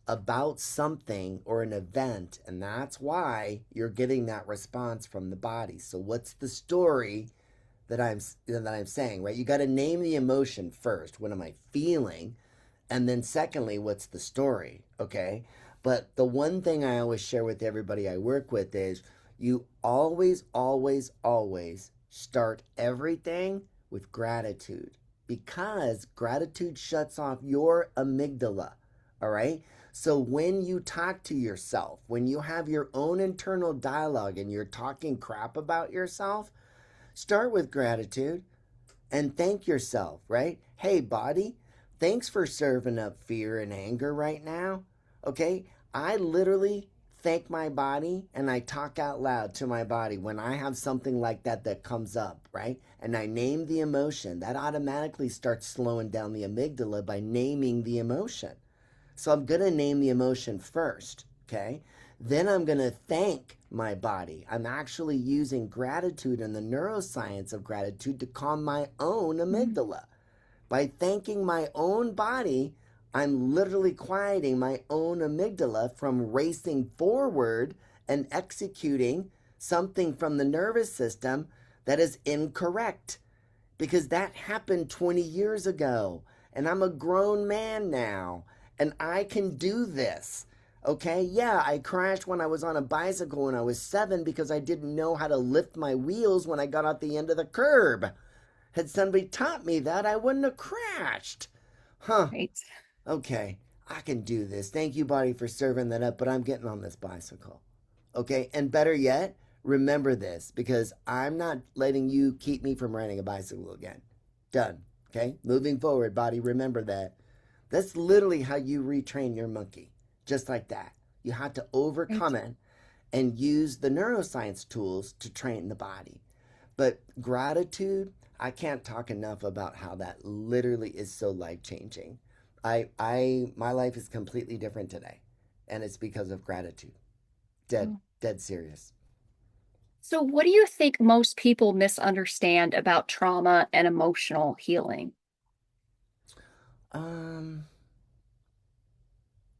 about something or an event, and that's why you're getting that response from the body. So what's the story that I'm saying, right? You got to name the emotion first. What am I feeling? And then secondly, what's the story? Okay? But the one thing I always share with everybody I work with is you always, always, always start everything with gratitude because gratitude shuts off your amygdala. All right. So when you talk to yourself, when you have your own internal dialogue and you're talking crap about yourself, start with gratitude and thank yourself, right? Hey, body, thanks for serving up fear and anger right now. Okay? I literally thank my body and I talk out loud to my body when I have something like that that comes up, right? And I name the emotion. That automatically starts slowing down the amygdala by naming the emotion. So I'm going to name the emotion first, okay? Then I'm going to thank my body. I'm actually using gratitude and the neuroscience of gratitude to calm my own Mm. amygdala. By thanking my own body, I'm literally quieting my own amygdala from racing forward and executing something from the nervous system that is incorrect because that happened 20 years ago. And I'm a grown man now. And I can do this. Okay, yeah, I crashed when I was on a bicycle when I was 7 because I didn't know how to lift my wheels when I got off the end of the curb. Had somebody taught me that, I wouldn't have crashed. Huh, Right. okay, I can do this. Thank you, body, for serving that up, but I'm getting on this bicycle. Okay, and better yet, remember this because I'm not letting you keep me from riding a bicycle again. Done. Okay, moving forward, body, remember that. That's literally how you retrain your monkey, just like that. You have to Right. overcome it and use the neuroscience tools to train the body. But gratitude, I can't talk enough about how that literally is so life changing. My life is completely different today, and it's because of gratitude. Dead, Oh. dead serious. So, what do you think most people misunderstand about trauma and emotional healing? Um,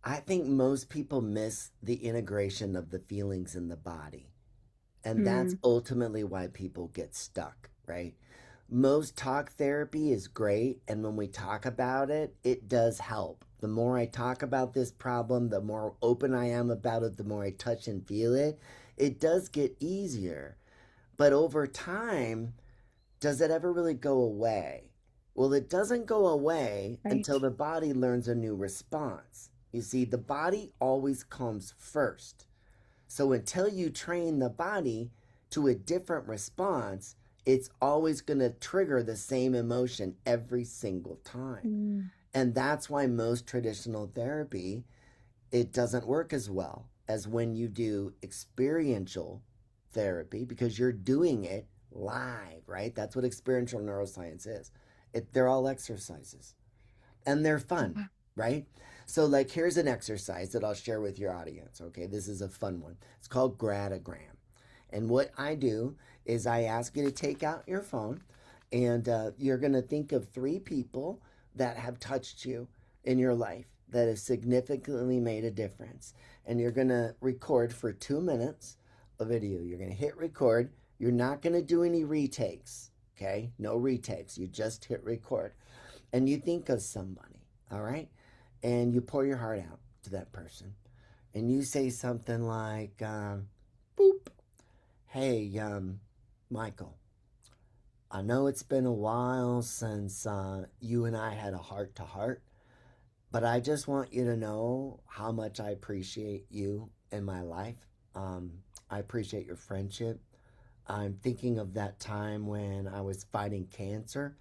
I think most people miss the integration of the feelings in the body. And that's Mm. ultimately why people get stuck, right? Most talk therapy is great. And when we talk about it, it does help. The more I talk about this problem, the more open I am about it, the more I touch and feel it, it does get easier. But over time, does it ever really go away? Well, it doesn't go away Right. until the body learns a new response. You see, the body always comes first. So until you train the body to a different response, it's always going to trigger the same emotion every single time. Mm. And that's why most traditional therapy it doesn't work as well as when you do experiential therapy because you're doing it live, right? That's what experiential neuroscience is. They're all exercises and they're fun, Wow. right? So, like, here's an exercise that I'll share with your audience. Okay, this is a fun one. It's called gratogram. And what I do is I ask you to take out your phone and you're going to think of 3 people that have touched you in your life that have significantly made a difference. And you're going to record for 2 minutes a video. You're going to hit record. You're not going to do any retakes. Okay, no retakes. You just hit record and you think of somebody, all right? And you pour your heart out to that person. And you say something like, boop, hey, Michael, I know it's been a while since you and I had a heart to heart, but I just want you to know how much I appreciate you in my life. I appreciate your friendship. I'm thinking of that time when I was fighting cancer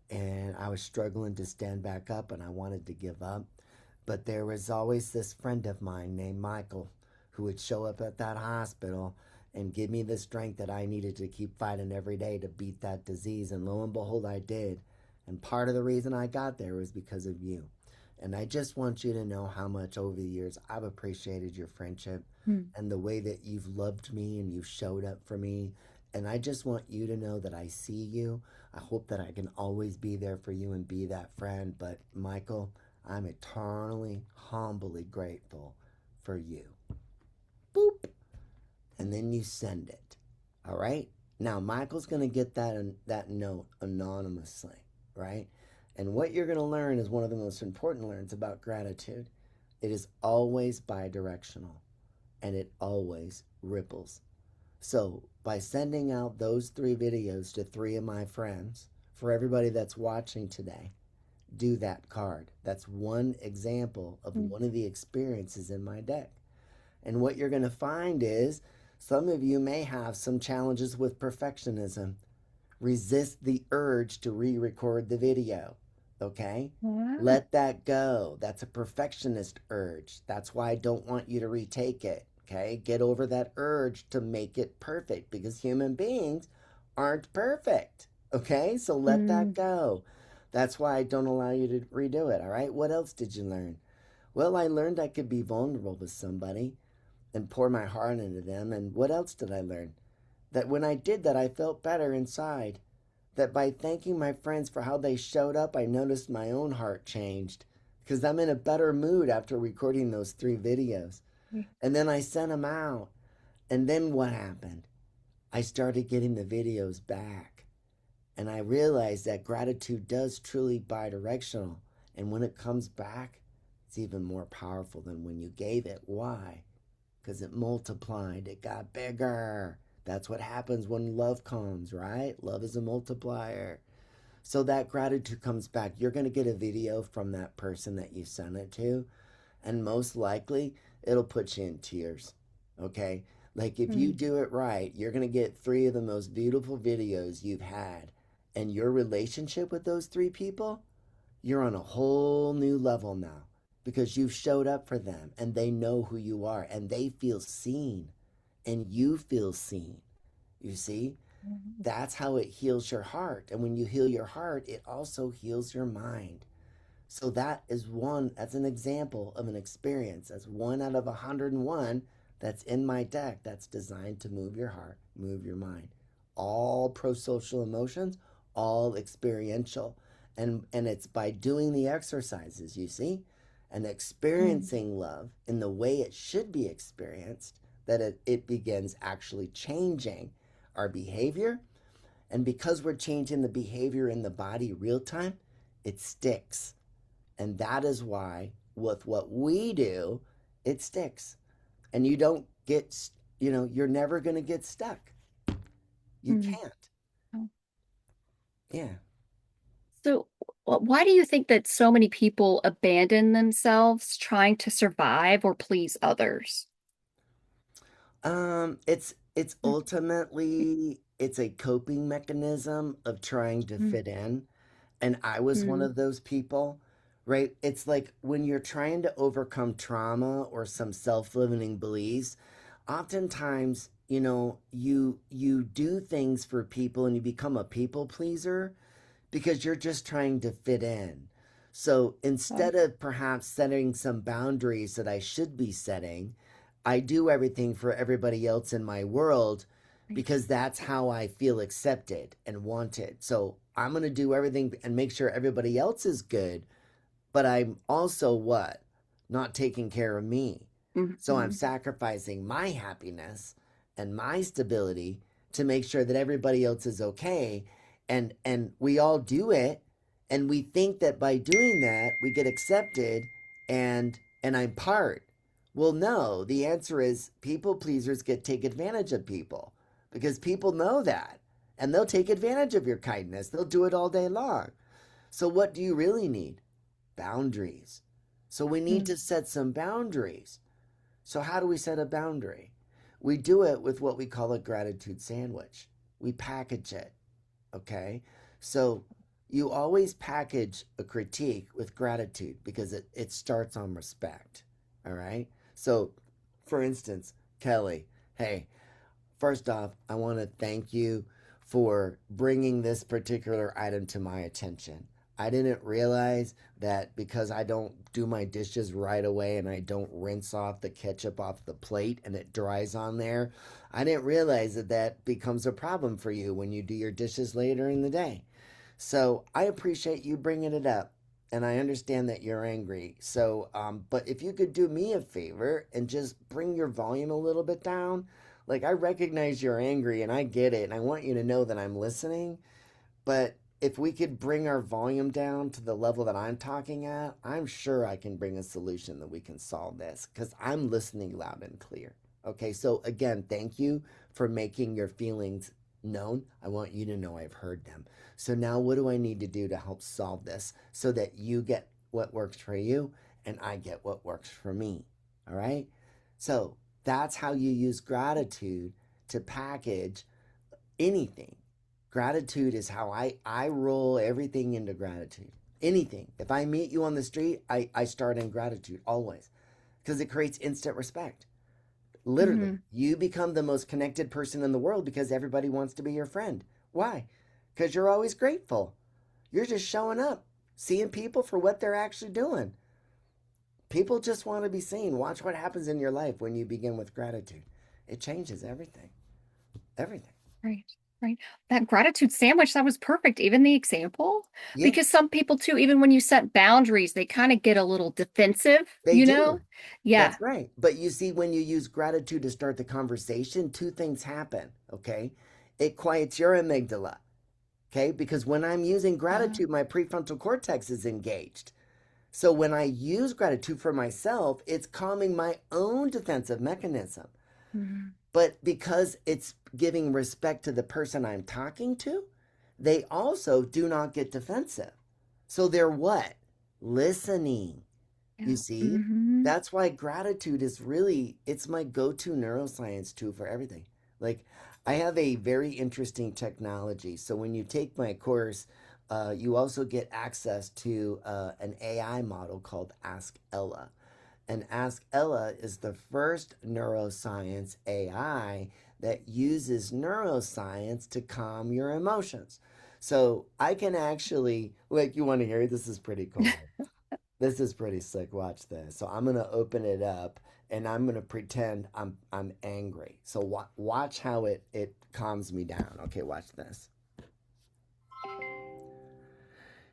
and I was struggling to stand back up and I wanted to give up. But there was always this friend of mine named Michael who would show up at that hospital and give me the strength that I needed to keep fighting every day to beat that disease. And lo and behold, I did. And part of the reason I got there was because of you. And I just want you to know how much over the years I've appreciated your friendship Mm. and the way that you've loved me and you've showed up for me. And I just want you to know that I see you. I hope that I can always be there for you and be that friend. But Michael, I'm eternally, humbly grateful for you. Boop. And then you send it. All right? Now, Michael's going to get that note anonymously, right? And what you're going to learn is one of the most important learns about gratitude. It is always bidirectional and it always ripples. So, by sending out those three videos to three of my friends, for everybody that's watching today, do that card. That's one example of Mm. one of the experiences in my deck. And what you're going to find is some of you may have some challenges with perfectionism. Resist the urge to re record the video. Okay? Wow. Let that go. That's a perfectionist urge. That's why I don't want you to retake it. Okay? Get over that urge to make it perfect because human beings aren't perfect. Okay? So let that Mm. go. That's why I don't allow you to redo it. All right? What else did you learn? Well, I learned I could be vulnerable with somebody and pour my heart into them. And what else did I learn? That when I did that, I felt better inside. That by thanking my friends for how they showed up, I noticed my own heart changed because I'm in a better mood after recording those three videos. And then I sent them out. And then what happened? I started getting the videos back. And I realized that gratitude does truly bi-directional. And when it comes back, it's even more powerful than when you gave it. Why? Because it multiplied, it got bigger. That's what happens when love comes, right? Love is a multiplier. So that gratitude comes back. You're going to get a video from that person that you sent it to, and most likely it'll put you in tears. Okay? Like if you Mm. do it right, you're going to get three of the most beautiful videos you've had. And your relationship with those three people, you're on a whole new level now because you've showed up for them and they know who you are and they feel seen and you feel seen. You see? Mm. That's how it heals your heart. And when you heal your heart, it also heals your mind. So that's an example of an experience. That's one out of 101 that's in my deck that's designed to move your heart, move your mind. All pro social emotions, all experiential. And it's by doing the exercises, you see, and Mm. experiencing love in the way it should be experienced that it begins actually changing our behavior. And because we're changing the behavior in the body real time, it sticks. And that is why, with what we do, it sticks. And you don't get, you're never going to get stuck. You Mm. can't. Oh. Yeah. So, why do you think that so many people abandon themselves trying to survive or please others? It's ultimately it's a coping mechanism of trying to Mm. fit in. And I was one Mm. of those people, right? It's like when you're trying to overcome trauma or some self-limiting beliefs, oftentimes, you do things for people and you become a people pleaser because you're just trying to fit in. So Oh. instead of perhaps setting some boundaries that I should be setting, I do everything for everybody else in my world Right. because that's how I feel accepted and wanted. So I'm going to do everything and make sure everybody else is good, but I'm also what? Not taking care of me. So I'm Mhm. sacrificing my happiness and my stability to make sure that everybody else is okay. And we all do it and we think that by doing that we get accepted and I'm part. Well, no, the answer is people pleasers get take advantage of people because people know that and they'll take advantage of your kindness. They'll do it all day long. So what do you really need? Boundaries. So we need Mm. to set some boundaries. So, how do we set a boundary? We do it with what we call a gratitude sandwich. We package it, okay? So, you always package a critique with gratitude because it starts on respect, all right? So, for instance, Kelly, hey, first off, I want to thank you for bringing this particular item to my attention. I didn't realize that because I don't do my dishes right away and I don't rinse off the ketchup off the plate and it dries on there, I didn't realize that that becomes a problem for you when you do your dishes later in the day. So I appreciate you bringing it up. And I understand that you're angry. So, but if you could do me a favor and just bring your volume a little bit down, like I recognize you're angry and I get it. And I want you to know that I'm listening. But if we could bring our volume down to the level that I'm talking at, I'm sure I can bring a solution that we can solve this because I'm listening loud and clear. Okay, so again, thank you for making your feelings known. I want you to know I've heard them. So now what do I need to do to help solve this so that you get what works for you and I get what works for me? All right, so that's how you use gratitude to package anything. Gratitude is how I roll everything into gratitude. Anything. If I meet you on the street, I start in gratitude always because it creates instant respect. Literally, Hmm. you become the most connected person in the world because everybody wants to be your friend. Why? Because you're always grateful. You're just showing up, seeing people for what they're actually doing. People just want to be seen. Watch what happens in your life when you begin with gratitude. It changes everything. Everything. Right. Right. That gratitude sandwich, that was perfect. Even the example, Yeah, because some people too, even when you set boundaries, they kind of get a little defensive, they you know? do. Yeah. That's right. But you see, when you use gratitude to start the conversation, two things happen, okay? It quiets your amygdala, okay? Because when I'm using Uh, gratitude, my prefrontal cortex is engaged. So when I use gratitude for myself, it's calming my own defensive mechanism. mhm. But because it's giving respect to the person I'm talking to, they also do not get defensive. So they're what? Listening. You Yeah. see? Hmm. That's why gratitude is really it's my go-to neuroscience tool for everything. Like I have a very interesting technology. So when you take my course, you also get access to an AI model called Ask Ella. And Ask Ella is the first neuroscience AI that uses neuroscience to calm your emotions. So I can actually, like, you want to hear it? This is pretty cool. This is pretty sick. Watch this. So I'm gonna open it up and I'm gonna pretend I'm angry. So watch how it calms me down. Okay, watch this.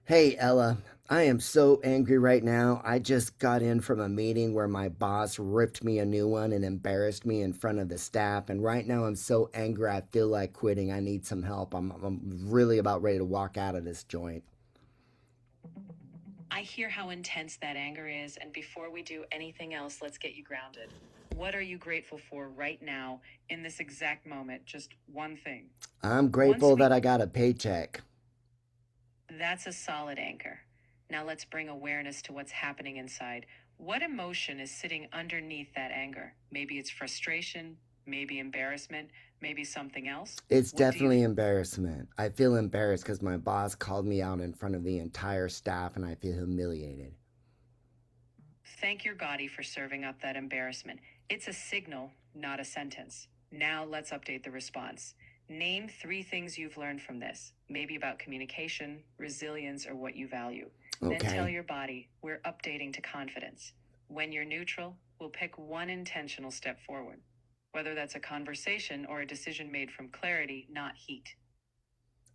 Hey Ella, I am so angry right now. I just got in from a meeting where my boss ripped me a new one and embarrassed me in front of the staff. And right now I'm so angry I feel like quitting. I need some help. I'm really about ready to walk out of this joint. I hear how intense that anger is, and before we do anything else, let's get you grounded. What are you grateful for right now in this exact moment? Just one thing. I'm Once grateful we that I got a paycheck. That's a solid anchor. Now let's bring awareness to what's happening inside. What emotion is sitting underneath that anger? Maybe it's frustration, maybe embarrassment, maybe something else. It's What do you definitely embarrassment. I feel embarrassed because my boss called me out in front of the entire staff and I feel humiliated. Thank your body for serving up that embarrassment. It's a signal, not a sentence. Now let's update the response. Name three things you've learned from this, maybe about communication, resilience, or what you value. Then tell Okay. your body, we're updating to confidence. When you're neutral, we'll pick one intentional step forward, whether that's a conversation or a decision made from clarity, not heat.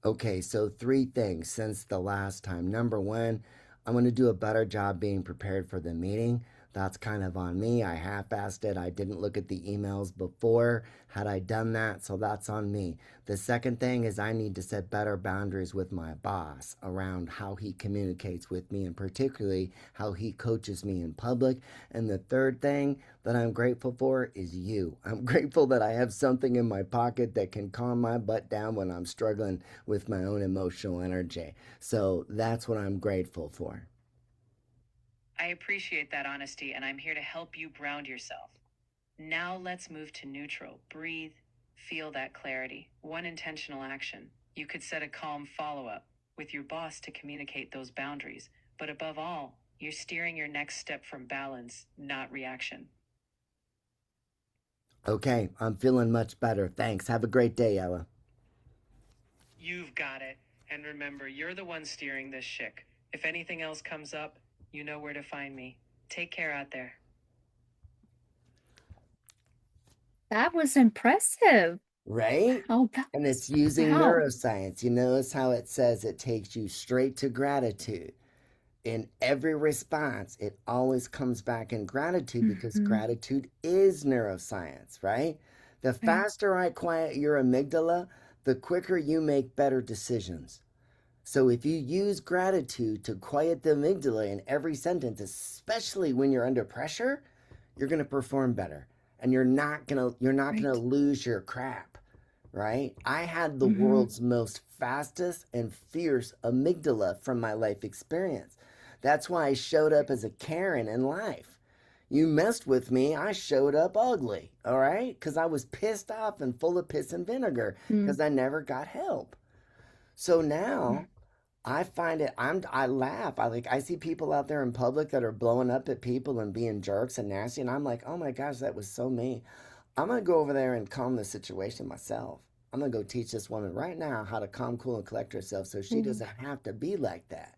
Okay, so three things since the last time. Number one, I'm going to do a better job being prepared for the meeting. That's kind of on me. I half assed it. I didn't look at the emails before. Had I done that? So that's on me. The second thing is I need to set better boundaries with my boss around how he communicates with me and particularly how he coaches me in public. And the third thing that I'm grateful for is you. I'm grateful that I have something in my pocket that can calm my butt down when I'm struggling with my own emotional energy. So that's what I'm grateful for. I appreciate that honesty, and I'm here to help you ground yourself. Now let's move to neutral. Breathe, feel that clarity. One intentional action. You could set a calm follow up with your boss to communicate those boundaries. But above all, you're steering your next step from balance, not reaction. Okay, I'm feeling much better. Thanks. Have a great day, Ella. You've got it. And remember, you're the one steering this ship. If anything else comes up, you know where to find me. Take care out there. That was impressive. Right? Oh, that And was, it's using wow. neuroscience. You notice how it says it takes you straight to gratitude. In every response, it always comes back in gratitude because Hmm. gratitude is neuroscience, right? The Right. faster I quiet your amygdala, the quicker you make better decisions. So if you use gratitude to quiet the amygdala in every sentence, especially when you're under pressure, you're going to perform better, and you're not going to Right. lose your crap, right? I had the Mm-hmm. world's most fastest and fierce amygdala from my life experience. That's why I showed up as a Karen in life. You messed with me, I showed up ugly, all right? Because I was pissed off and full of piss and vinegar because I never got help. So now I find I laugh. I see people out there in public that are blowing up at people and being jerks and nasty, and I'm like, oh my gosh, that was so me. I'm gonna go over there and calm the situation myself. I'm gonna go teach this woman right now how to calm, cool, and collect herself so she doesn't have to be like that.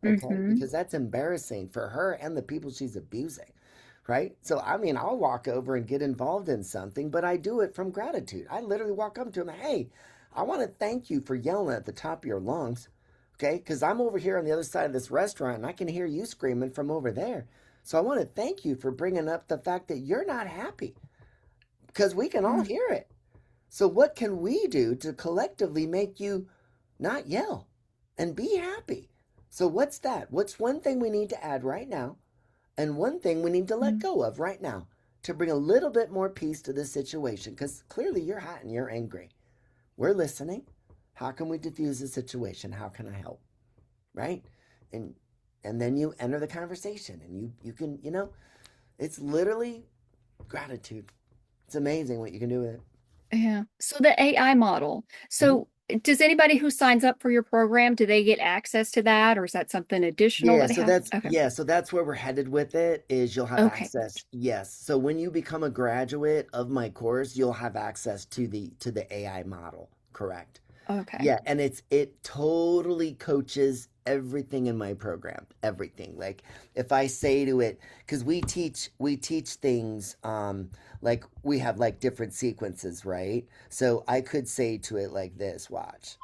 Okay? Mm-hmm. Because that's embarrassing for her and the people she's abusing. Right? So I mean, I'll walk over and get involved in something, but I do it from gratitude. I literally walk up to him, hey, I want to thank you for yelling at the top of your lungs. Okay? Because I'm over here on the other side of this restaurant and I can hear you screaming from over there. So I want to thank you for bringing up the fact that you're not happy because we can all hear it. So, what can we do to collectively make you not yell and be happy? So, what's that? What's one thing we need to add right now and one thing we need to let Mm-hmm. go of right now to bring a little bit more peace to this situation? Because clearly you're hot and you're angry. We're listening. How can we diffuse the situation? How can I help? Right? And and then you enter the conversation and you can, it's literally gratitude. It's amazing what you can do with it. Yeah. So the AI model. Mhm. So does anybody who signs up for your program, do they get access to that, or is that something additional Yeah, that they so have? that's Okay. yeah, so that's where we're headed with it is you'll have Okay. access. Yes. So when you become a graduate of my course, you'll have access to the AI model. Correct. Okay. Yeah, and it totally coaches everything in my program. Everything. Like if I say to it, because we teach things like we have like different sequences, right? So I could say to it like this, watch.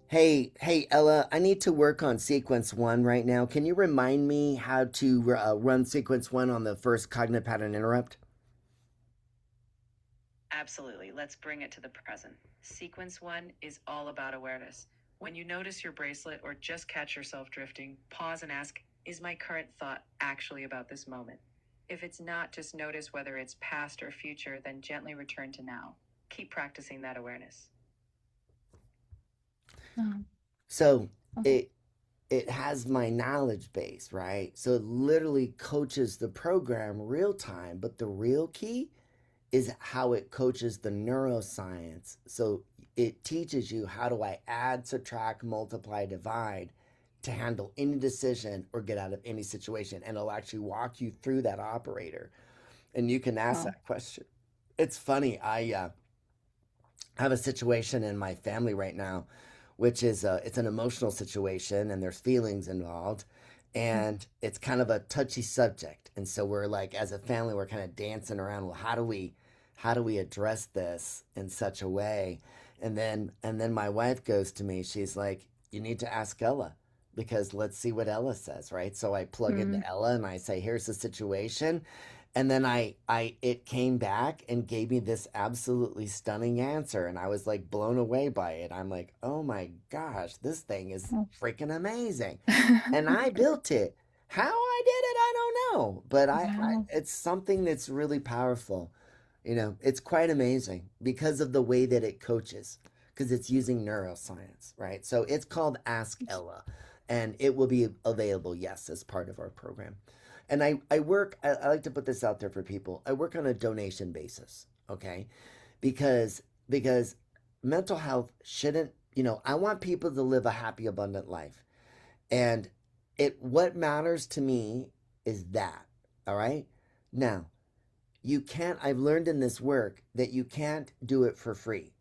Hey, Ella, I need to work on sequence one right now. Can you remind me how to run sequence one on the first cognitive pattern interrupt? Absolutely. Let's bring it to the present. Sequence one is all about awareness. When you notice your bracelet or just catch yourself drifting, pause and ask, is my current thought actually about this moment? If it's not, just notice whether it's past or future, then gently return to now. Keep practicing that awareness. Oh, So okay. it has my knowledge base, right? So it literally coaches the program real time, but the real key is how it coaches the neuroscience. So it teaches you how do I add, subtract, multiply, divide to handle any decision or get out of any situation. And it'll actually walk you through that operator. And you can ask Wow. that question. It's funny. I have a situation in my family right now, which is it's an emotional situation and there's feelings involved, and it's kind of a touchy subject. And so we're like, as a family, we're kind of dancing around. Well, how do we address this in such a way? And then my wife goes to me. She's like, you need to ask Ella because let's see what Ella says, right? So I plug into Mm, Ella and I say, here's the situation, and then it came back and gave me this absolutely stunning answer, and I was like blown away by it. I'm like, oh my gosh, this thing is oh. freaking amazing, and I built it. How I did it, I don't know, but Wow. it's something that's really powerful. It's quite amazing because of the way that it coaches, because it's using neuroscience, right? So it's called Ask Ella, and it will be available, yes, as part of our program. And I like to put this out there for people. I work on a donation basis, okay? Because mental health shouldn't, I want people to live a happy, abundant life. And what matters to me is that, all right? Now, I've learned in this work that you can't do it for free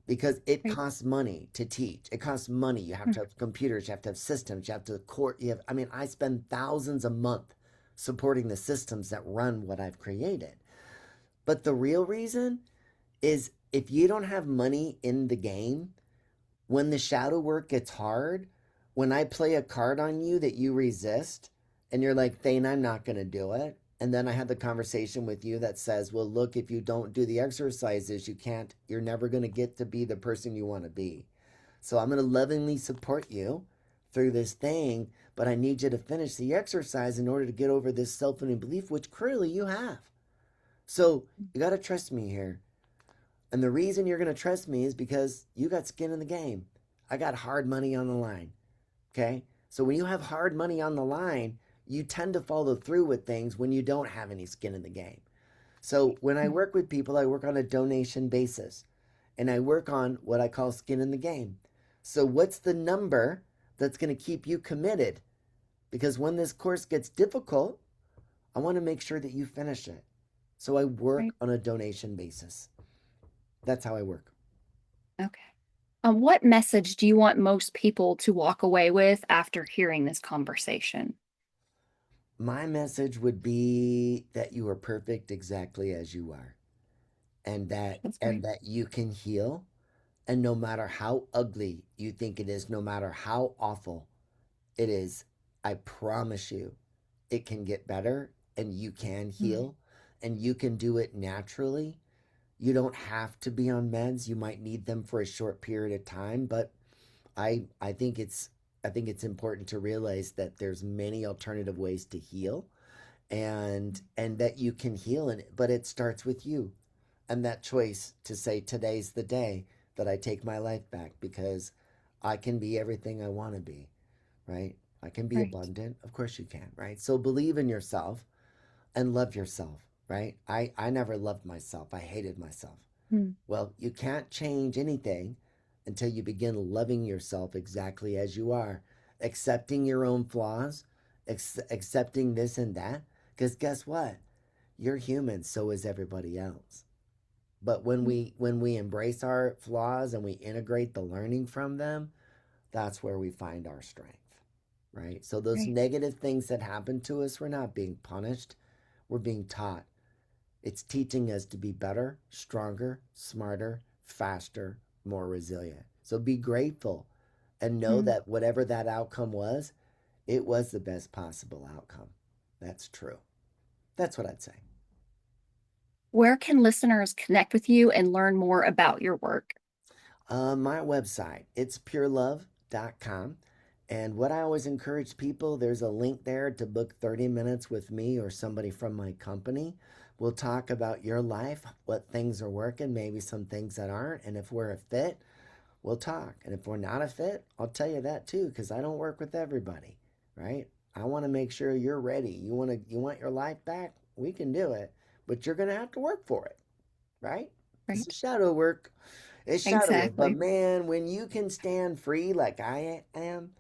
because it Right. costs money to teach. It costs money. You have to have computers, you have to have systems, you have to court. I mean, I spend thousands a month supporting the systems that run what I've created. But the real reason is if you don't have money in the game, when the shadow work gets hard, when I play a card on you that you resist, and you're like, Thane, I'm not going to do it. And then I have the conversation with you that says, well, look, if you don't do the exercises, you're never going to get to be the person you want to be. So I'm going to lovingly support you through this thing, but I need you to finish the exercise in order to get over this self limiting belief, which clearly you have. So you got to trust me here. And the reason you're going to trust me is because you got skin in the game. I got hard money on the line. Okay. So when you have hard money on the line, you tend to follow through with things when you don't have any skin in the game. So when I work with people, I work on a donation basis and I work on what I call skin in the game. So what's the number that's going to keep you committed? Because when this course gets difficult, I want to make sure that you finish it. So I work Right. on a donation basis. That's how I work. Okay. What message do you want most people to walk away with after hearing this conversation? My message would be that you are perfect exactly as you are, and that That's and great. that you can heal, and no matter how ugly you think it is, no matter how awful it is, I promise you it can get better and you can Mm, heal and you can do it naturally. You don't have to be on meds. You might need them for a short period of time, but I think it's important to realize that there's many alternative ways to heal and that you can heal in it, but it starts with you and that choice to say today's the day that I take my life back because I can be everything I want to be, right? I can be right. abundant. Of course you can, right? So believe in yourself and love yourself, right? I never loved myself. I hated myself. Mm, Well, you can't change anything until you begin loving yourself exactly as you are, accepting your own flaws, accepting this and that. Because guess what? You're human, so is everybody else. But mm, when we embrace our flaws and we integrate the learning from them, that's where we find our strength, right? So those right. negative things that happen to us, we're not being punished, we're being taught. It's teaching us to be better, stronger, smarter, faster, more resilient. So be grateful and know Mm. that whatever that outcome was, it was the best possible outcome. That's true. That's what I'd say. Where can listeners connect with you and learn more about your work? My website, it's purelove.com. And what I always encourage people, there's a link there to book 30 minutes with me or somebody from my company. We'll talk about your life, what things are working, maybe some things that aren't. And if we're a fit, we'll talk. And if we're not a fit, I'll tell you that too, because I don't work with everybody, right? I want to make sure you're ready. You want your life back? We can do it, but you're gonna have to work for it, right? This Right. is shadow work. It's shadow work. But Exactly. man, when you can stand free like I am,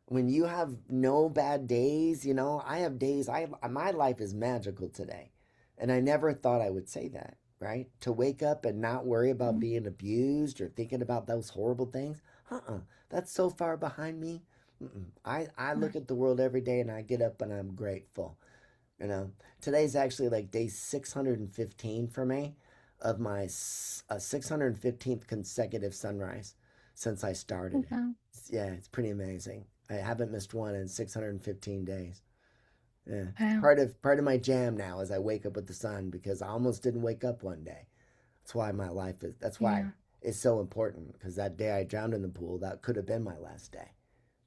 when you have no bad days, I have days. My life is magical today, and I never thought I would say that. Right? To wake up and not worry about Mm, being abused or thinking about those horrible things. That's so far behind me. I look right. at the world every day and I get up and I'm grateful. You know, today's actually like day 615 for me of my 615th consecutive sunrise since I started Oh, it. wow. Yeah, it's pretty amazing. I haven't missed one in 615 days. Yeah, it's Wow. part of my jam now as I wake up with the sun because I almost didn't wake up one day. That's why my life is. That's why Yeah. it's so important because that day I drowned in the pool, that could have been my last day,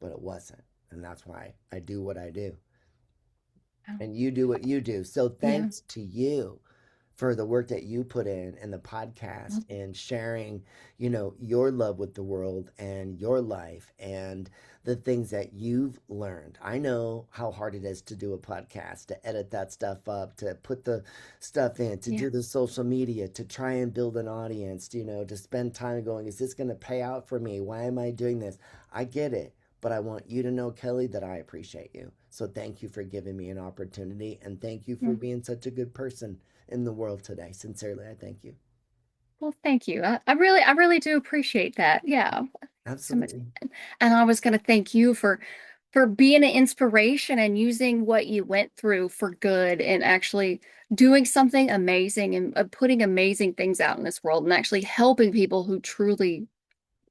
but it wasn't, and that's why I do what I do Wow. and you do what you do. So Yeah. thanks to you for the work that you put in and the podcast Well, and sharing, your love with the world and your life and the things that you've learned. I know how hard it is to do a podcast, to edit that stuff up, to put the stuff in, to yeah. do the social media, to try and build an audience, to spend time going, is this going to pay out for me? Why am I doing this? I get it. But I want you to know, Kelly, that I appreciate you. So thank you for giving me an opportunity and thank you for Yeah. being such a good person in the world today. Sincerely, I thank you. Well, thank you. I really do appreciate that. Yeah. So much. Absolutely. And I was going to thank you for being an inspiration and using what you went through for good and actually doing something amazing and putting amazing things out in this world and actually helping people who truly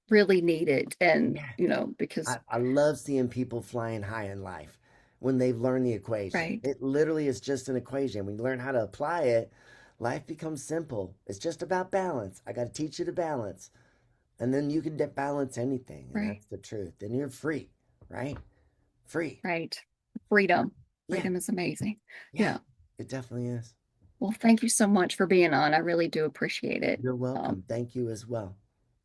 really need it. And, Yeah. because, I love seeing people flying high in life when they've learned the equation. right, It literally is just an equation. When you learn how to apply it, life becomes simple. It's just about balance. I got to teach you to balance. And then you can balance anything, and Right. that's the truth. And you're free, right? Free. Right. Freedom. Yeah. Freedom is amazing. Yeah. Yeah. It definitely is. Well, thank you so much for being on. I really do appreciate it. You're welcome. Thank you as well.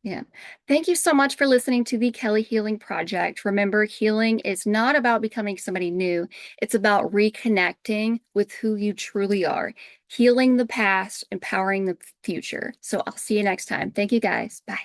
Yeah. Thank you so much for listening to the Kelly Healing Project. Remember, healing is not about becoming somebody new. It's about reconnecting with who you truly are, healing the past, empowering the future. So I'll see you next time. Thank you guys. Bye.